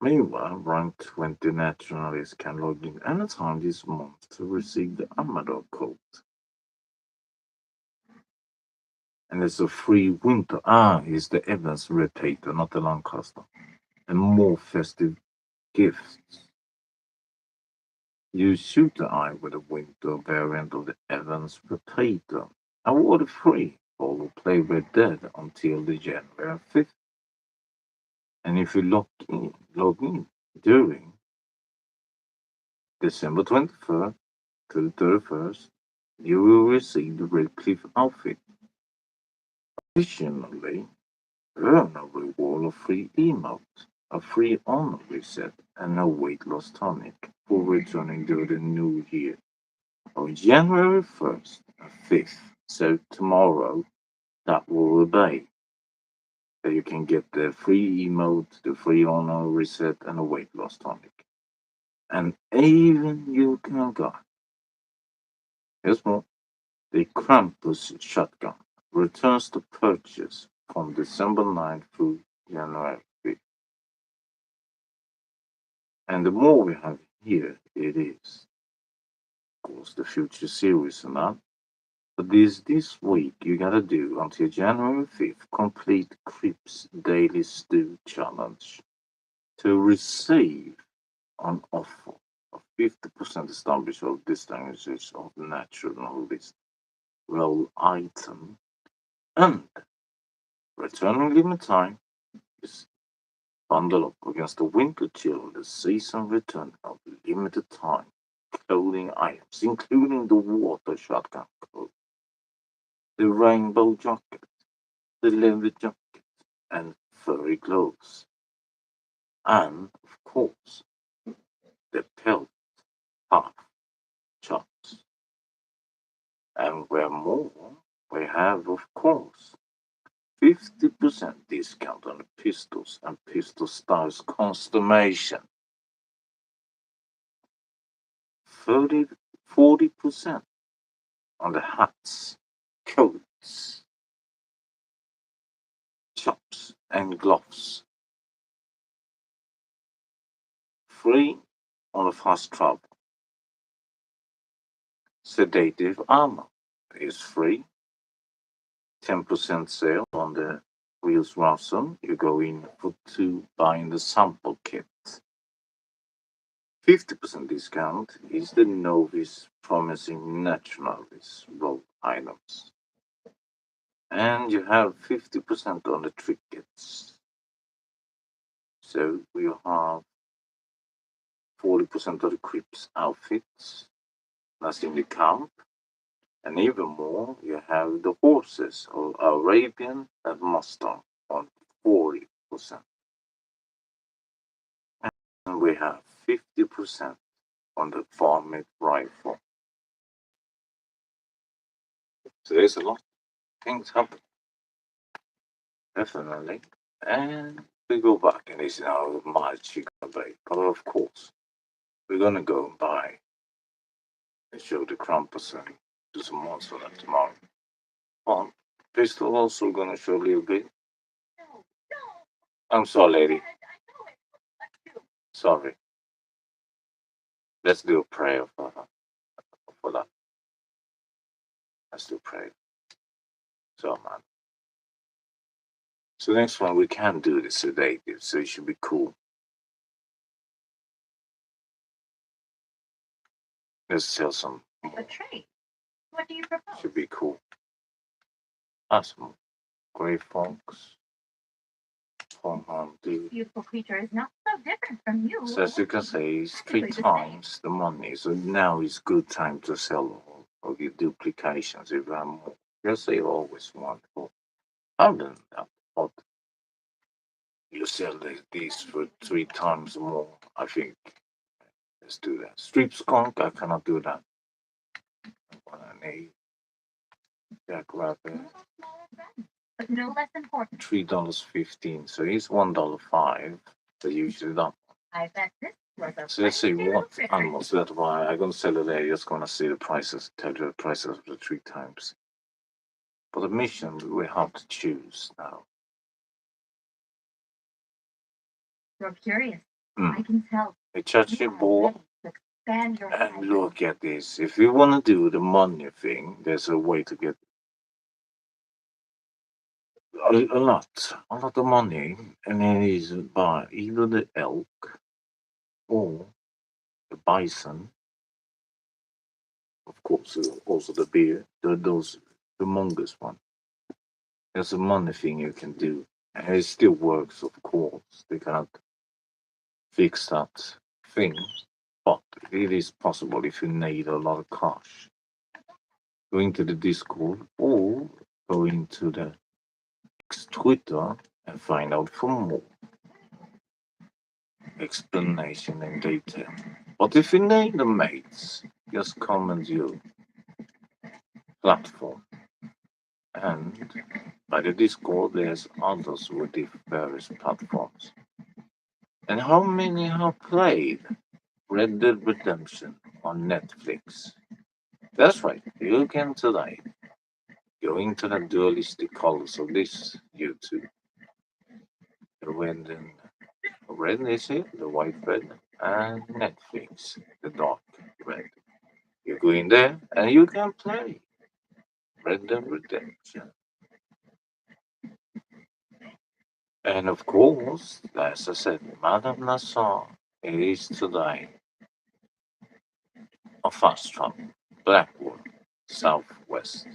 Meanwhile, rank 20 nationalists can log in anytime this month to receive the Amador code. And there's a free winter. It's the Evans repeater, not the Lancaster. And more festive gifts. You shoot the eye with a winter variant of the Evans repeater. Award free for Play Red Dead until the January 5th. And if you log in during December 23rd to the 31st, you will receive the Red Cliff outfit. Additionally, earn a reward of free emotes, a free honor reset, and a weight loss tonic for returning during the new year on January 1st and 5th. So tomorrow, that will obey. So you can get the free emote, the free honor reset, and a weight loss tonic. And even you can get, here's more, the Krampus shotgun returns to purchase from December 9th through January 5th. And the more we have here, it is, of course, the future series and that. But this week you gotta do until January 5th, complete Crips Daily Stew Challenge to receive an offer of 50% established of distinguishes of the natural list roll item and returning limit time is bundle up against the winter chill the season return of limited time clothing items including the water shotgun coat, the rainbow jacket, the leather jacket and furry gloves, and of course the pelt half chops. And where more, we have of course 50% discount on the pistols and pistol styles consummation. 40% on the hats, coats, chops, and gloves. Free on the fast travel. Sedative armor is free. 10% sale on the Wheels ransom. You go in for 2 buying the sample kit. 50% discount is the Novice Promising Naturalist roll items. And you have 50% on the trick kits. So we have 40% of the Crips outfits. That's in the camp. And even more, you have the horses of Arabian and Mustang on 40%. And we have 50% on the varmint rifle. So there's a lot of things happening. Definitely. And we go back and this is how much you're gonna buy. But of course, we're gonna go and buy and show the Krampus and do some more for that tomorrow. But pistol also gonna show a little bit. I'm sorry, lady. Sorry. Let's do a prayer for that. Let's do a prayer. So man. So next one we can do the sedative, so it should be cool. Let's sell some more. A trade. What do you propose? Should be cool. Some Grey Fox. This beautiful creature is not so different from you. So as you can say, it's 3 times the money. So now is good time to sell or get duplications if you have more. Yes, they always want for. Other than that, but you sell these for 3 times more. I think let's do that. Strip skunk, I cannot do that. What I need. Jack Rabbit. But no less important. $3.15. So he's $1.05. But usually that. I bet this was a So let's see what animals. That's why I'm gonna sell it there. Just gonna see the prices, tell you the prices of the 3 times. For the mission, we have to choose now. You're curious. I can tell. A chachi ball. Expand your And look at this. If you want to do the money thing, there's a way to get a lot of money, and it is by either the elk or the bison, of course, also the bear, those humongous one. There's a money thing you can do, and it still works, of course. They cannot fix that thing, but it is possible if you need a lot of cash. Go into the Discord or go into the Twitter and find out for more explanation in detail. But if you need the mates, just comment your platform. And by the Discord, there's others with the various platforms. And how many have played Red Dead Redemption on Netflix? That's right, you can today go into the dualistic colors of this YouTube. The red is it, the white red, and Netflix, the dark red. You go in there and you can play Red Dead Redemption. And of course, as I said, Madame Nazar is today a fast travel, Blackwood, Southwest,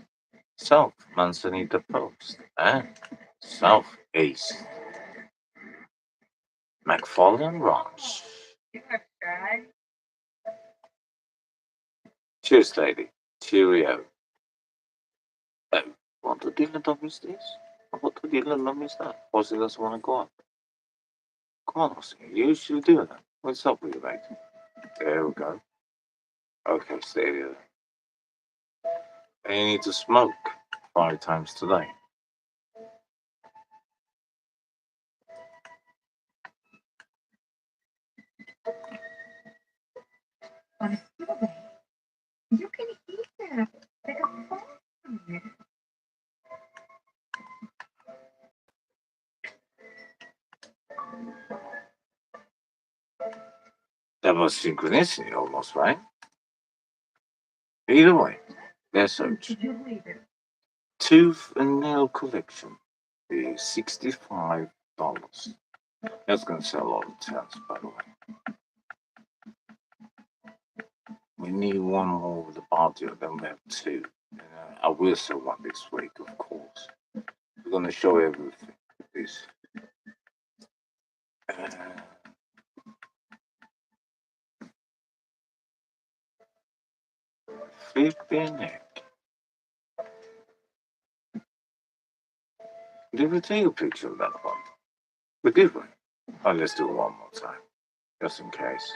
South Manzanita Post, and Southeast McFarlane Ranch. Cheers, lady. Cheerio. Oh, what the dealer dog is this? What the dealer dog is that? Ozzy doesn't want to go up. Come on, Ozzy. You should do that. What's up with you, mate? There we go. Okay, stay there. And you need to smoke 5 times today. On a school day, you can eat that. Take a photo from it. That was synchronicity almost, right? Either way, there's such. Did you believe it? Tooth and nail collection is $65. That's gonna sell a lot of tents, by the way. We need one more with the audio, then we have 2. And, I will sell one this week, of course. We're gonna show everything. This. Flipping it. Did we take a picture of that one? We did one. Oh, let's do it one more time, just in case.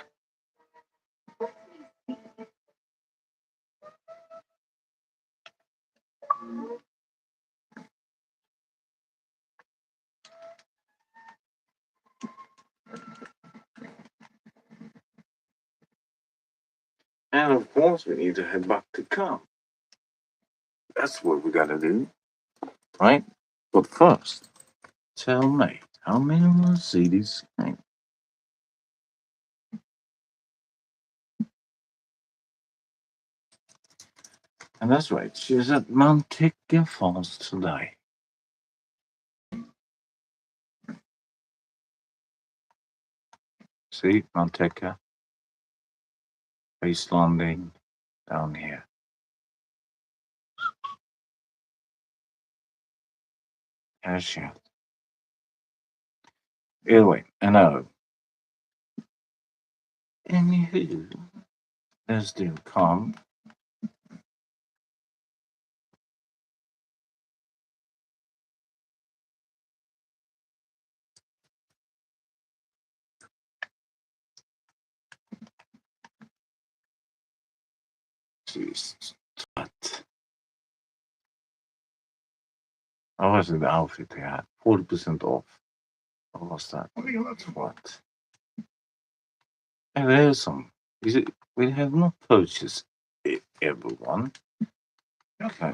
And of course, we need to head back to camp. That's what we gotta do, right? But first, tell me, how many Mercedes came? And that's right, she's at Manteca Falls today. See, Manteca, base landing down here. There's she. Anyway, I know. Anywho, let's do calm. Jesus. What? How was the outfit they had? 40% off. What was that? What? And there's some. Is it, we have not purchased everyone. Okay.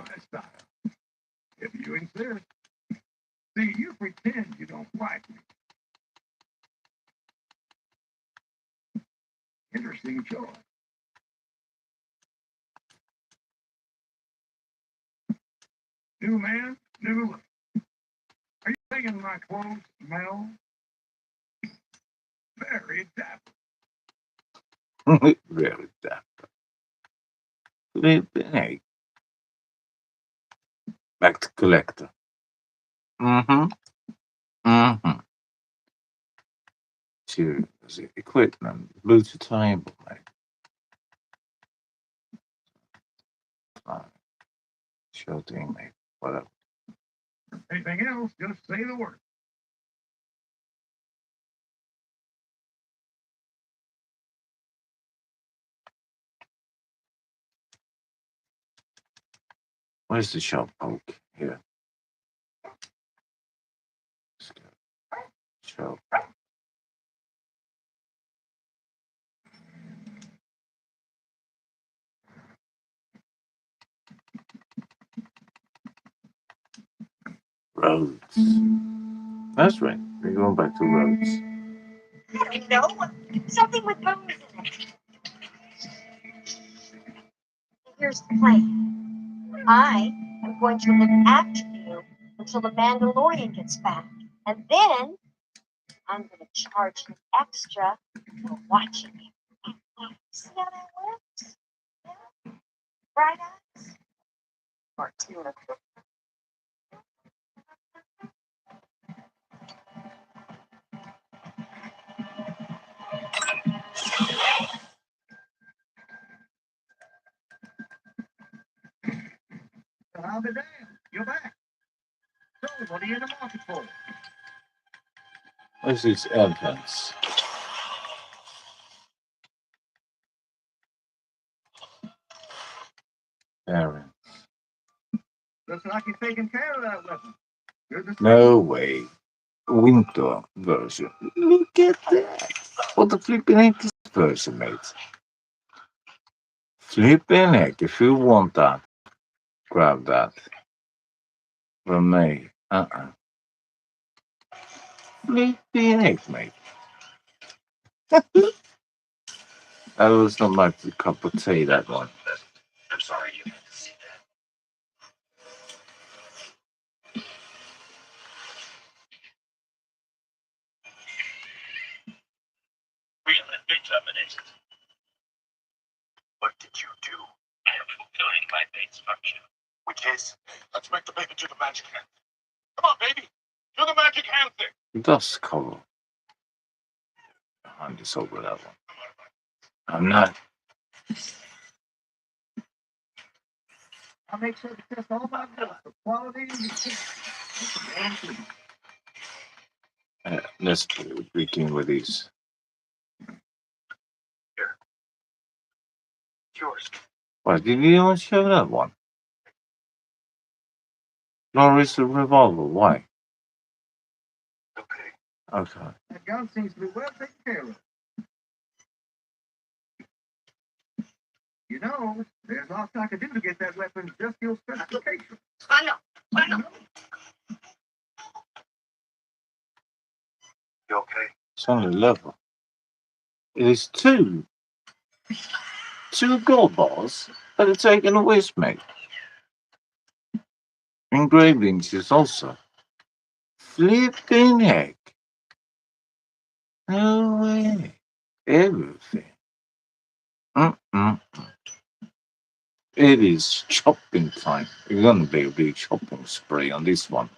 If you insist. See, you pretend you don't like me. Interesting choice. New man, new look. Are you thinking my clothes smell? Very dapper. Very dapper. Flipping heck. Back to collector. Mm-hmm. Mm-hmm. Seriously, equipment, Bluetooth table, mate. Fine. Sure thing, mate. Whatever. Anything else, just say the word. Where's the shop poke? Here. Let's go. Shop. Roads. That's right. We're going back to roads. I don't know. Something with bones in it. Here's the plan. I am going to look after you until the Mandalorian gets back. And then I'm going to charge you extra for watching you. See how that works? Yeah? Bright eyes? Or two of them. I'll be damned. You're back. So, what are you in the market for? Where's this entrance? Aaron. Looks like you're taking care of that weapon. Good to see. No way. Winter version. Look at that. What the flipping heck is this version, mate? Flipping heck. If you want that, grab that. From me. Flipping heck, mate. That was not my cup of tea, that one. I'm sorry you had to see that. Real determination. What did you do? I am fulfilling my mate's function. Which is? Let's make the baby do the magic hand. Come on, baby. Do the magic hand thing. Dust cover. I'm just over that one. I'm not. I'll make sure to test all my bills for quality and Let's begin with these. Yours. Why did you even show that one? Norris revolver. Why? Okay. Okay. that gun seems to be well taken care of. You know, there's lots I could do to get that weapon just your specifications. I know. You okay? It's only level. It is two gold bars that are taken away, mate. Engravings is also. Flipping heck. No way. Everything. Mm-mm. It is chopping time. It's gonna be a big chopping spree on this one.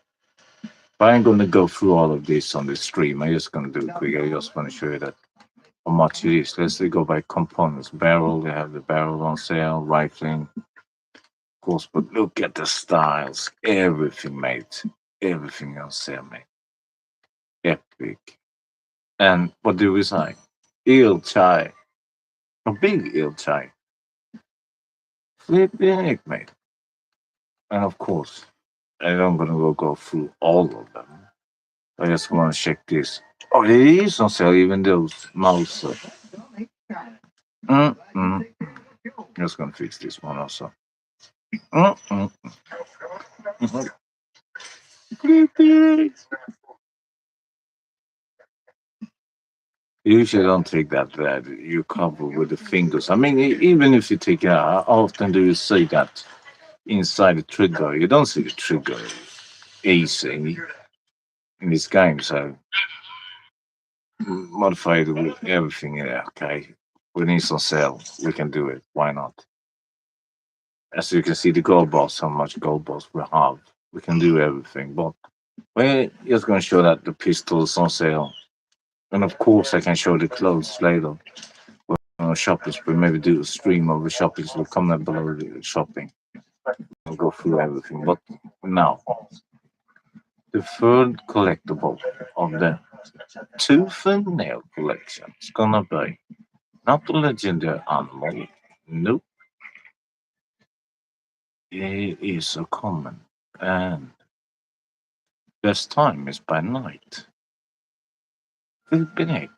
But I ain't gonna go through all of this on the stream. I'm just gonna do it quick. I just want to show you that how much it is. Let's go by components. Barrel, they have the barrel on sale, rifling. Of course, but look at the styles. Everything, mate. Everything on sale, mate. Epic. And what do we say? Eel chai. A big eel chai. Flipping heck, mate. And of course, I'm not gonna go through all of them. I just want to check this. Oh, it is on sale, even those mouse. Just gonna fix this one also. You usually don't take that bad. You cover with the fingers. I mean, even if you take it out, how often do you see that inside the trigger? You don't see the trigger easy. in this game, so modified with everything. Yeah, okay. We need some sale. We can do it. Why not? As you can see, the gold boss, how much gold boss we have. We can do everything, but we're just going to show that the pistols on sale. And of course, I can show the clothes later. Shopping spree, maybe do a stream of the shopping. So comment below the shopping and go through everything. But now, the third collectible of the tooth and nail collection is gonna be not the legendary animal. Nope, it is a common, and best time is by night. Flipping egg.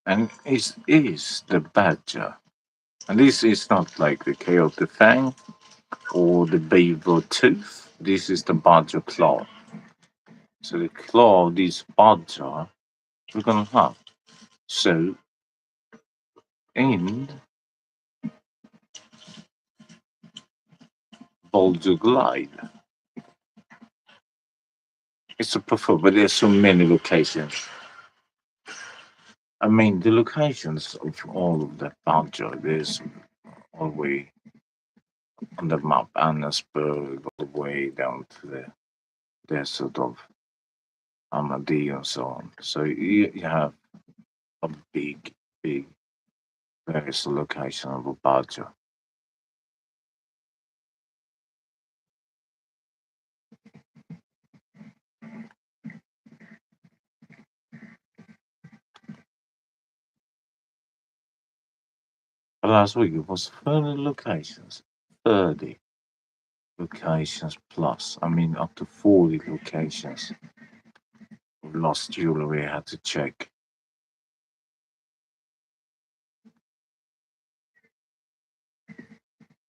And it is the badger. And this is not like the coyote fang or the beaver tooth. This is the badger claw. So the claw of this badger we're gonna have. So in Boulder Glide, it's a prefer, but there's so many locations. I mean, the locations of all of that badger, there's all the way on the map, Annesburg, all the way down to the desert of Armadillo and so on. So you have a big, various location of a badger. But last week it was 30 locations. 30 locations plus. I mean, up to 40 locations. Lost jewelry, I had to check.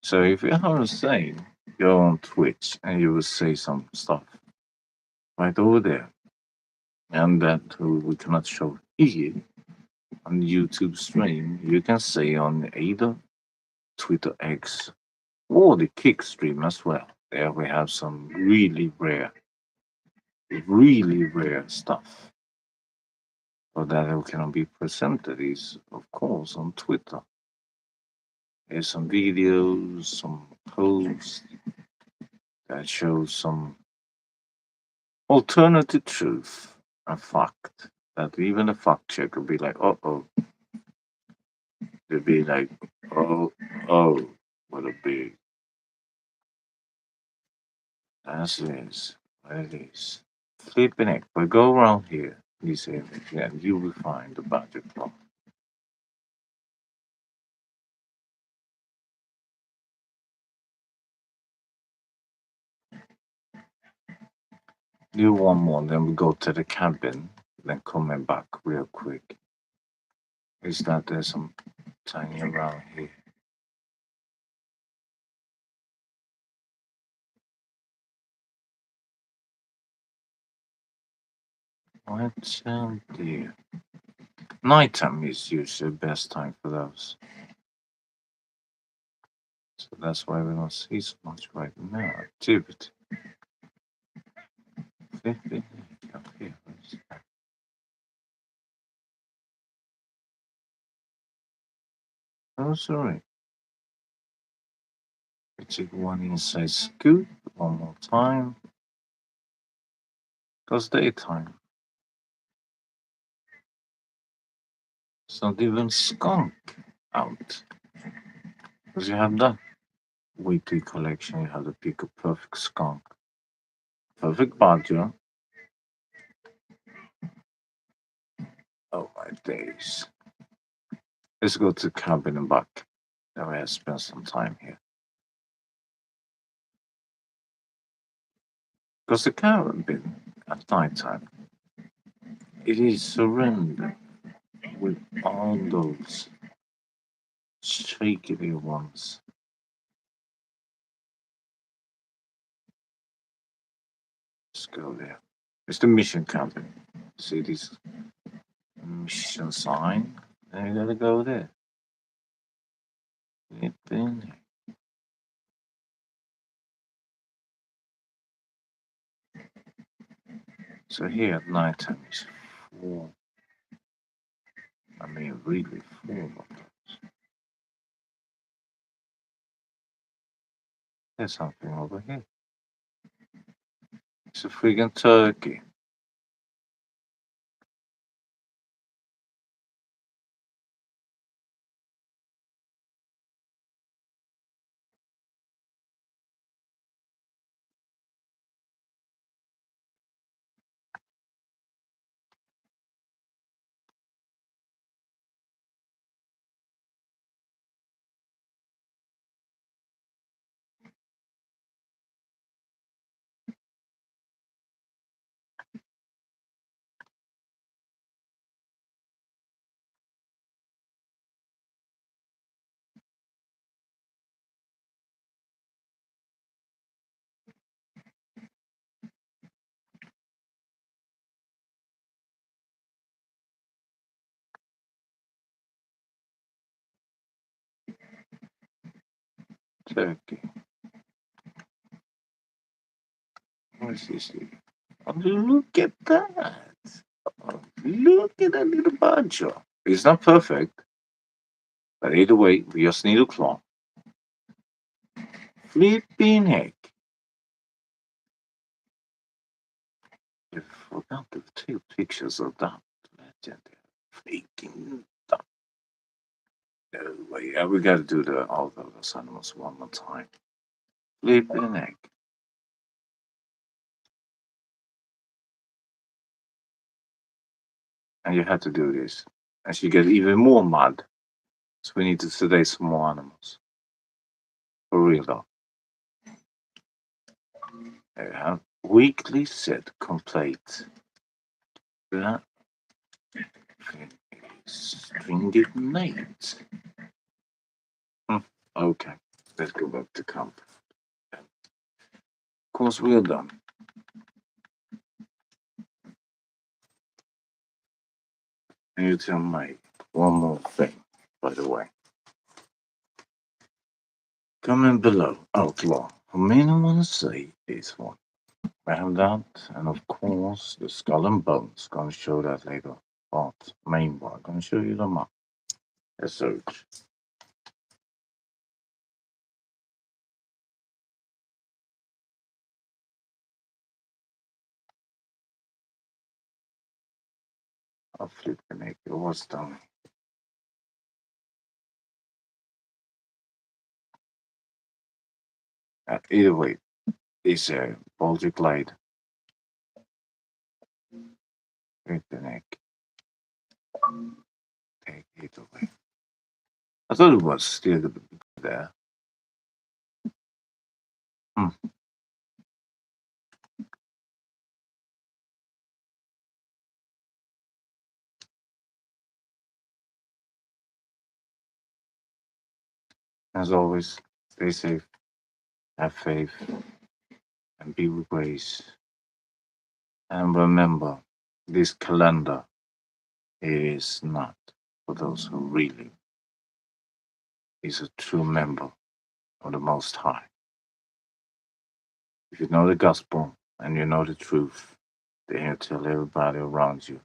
So if you haven't seen, go on Twitch and you will see some stuff right over there. And that we cannot show here on YouTube stream. You can see on either Twitter X or the Kick stream as well. There we have some really rare stuff. But that cannot be presented is of course on Twitter. There's some videos, some posts that show some alternative truth, a fact that even a fact checker would be like, oh, they'd be like, oh, what a big. As it is, what it is. Flipping it, but go around here, this image, and you will find the budget clock. Do one more, then we go to the cabin, then coming back real quick. Is that there's some tiny around here. What's dear? Nighttime is usually the best time for those. So that's why we don't see so much right now. Activity. 50 up here. Oh, sorry. We take one inside scoop one more time. Because daytime. It's not even skunk out. Because you have that weekly collection, you have to pick a perfect skunk. Perfect badger. Oh my days. Let's go to the cabin and back. Then we have spent some time here. Because the cabin at night time, it is surrounded with all those shakily ones. Let's go there. It's the mission cabin. See this mission sign? Then you gotta go there. Flipping heck. So here at night time is 4. I mean, really 4 of those. There's something over here. It's a friggin' turkey. Turkey. What is this here? Oh, look at that. Oh, look at that little badger. It's not perfect, but either way, we just need a claw. Flipping heck. I forgot to take pictures of that legendary freaking duck. No way. Yeah, we gotta do all of those animals one more time. Flipping heck. And you have to do this. And she gets even more mad. So we need to sedate some more animals. For real though. Have weekly set complete. That stringed mates. Okay, let's go back to camp. Of course, we're done. And you tell me one more thing, by the way. Comment below, outlaw. I mean, I want to say this one. I have that, and of course, the skull and bones. Gonna show that later. But main one, gonna show you the map. A search. I'll flip the neck. It was done. Either way, it's a Baltic Light. Flip the neck. Take it away. I thought it was still there. As always, stay safe, have faith, and be with grace. And remember, this calendar is not for those who really is a true member of the Most High. If you know the gospel and you know the truth, then you tell everybody around you.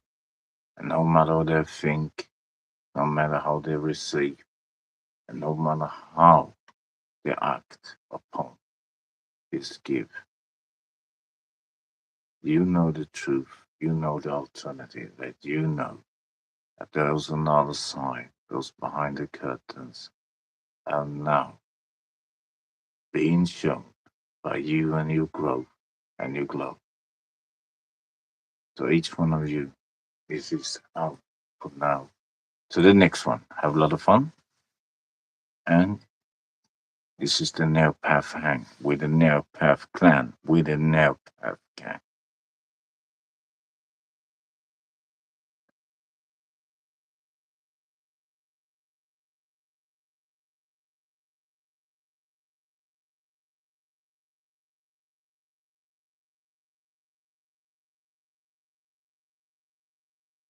And no matter what they think, no matter how they receive, and no matter how they act upon this gift, you know the truth, you know the alternative, that you know that there's another side, those behind the curtains, are now being shown by you and your growth and your glow. So each one of you is out for now. To the next one. Have a lot of fun. And this is the Neopath Hang with the Neopath Clan, with the Neopath Gang.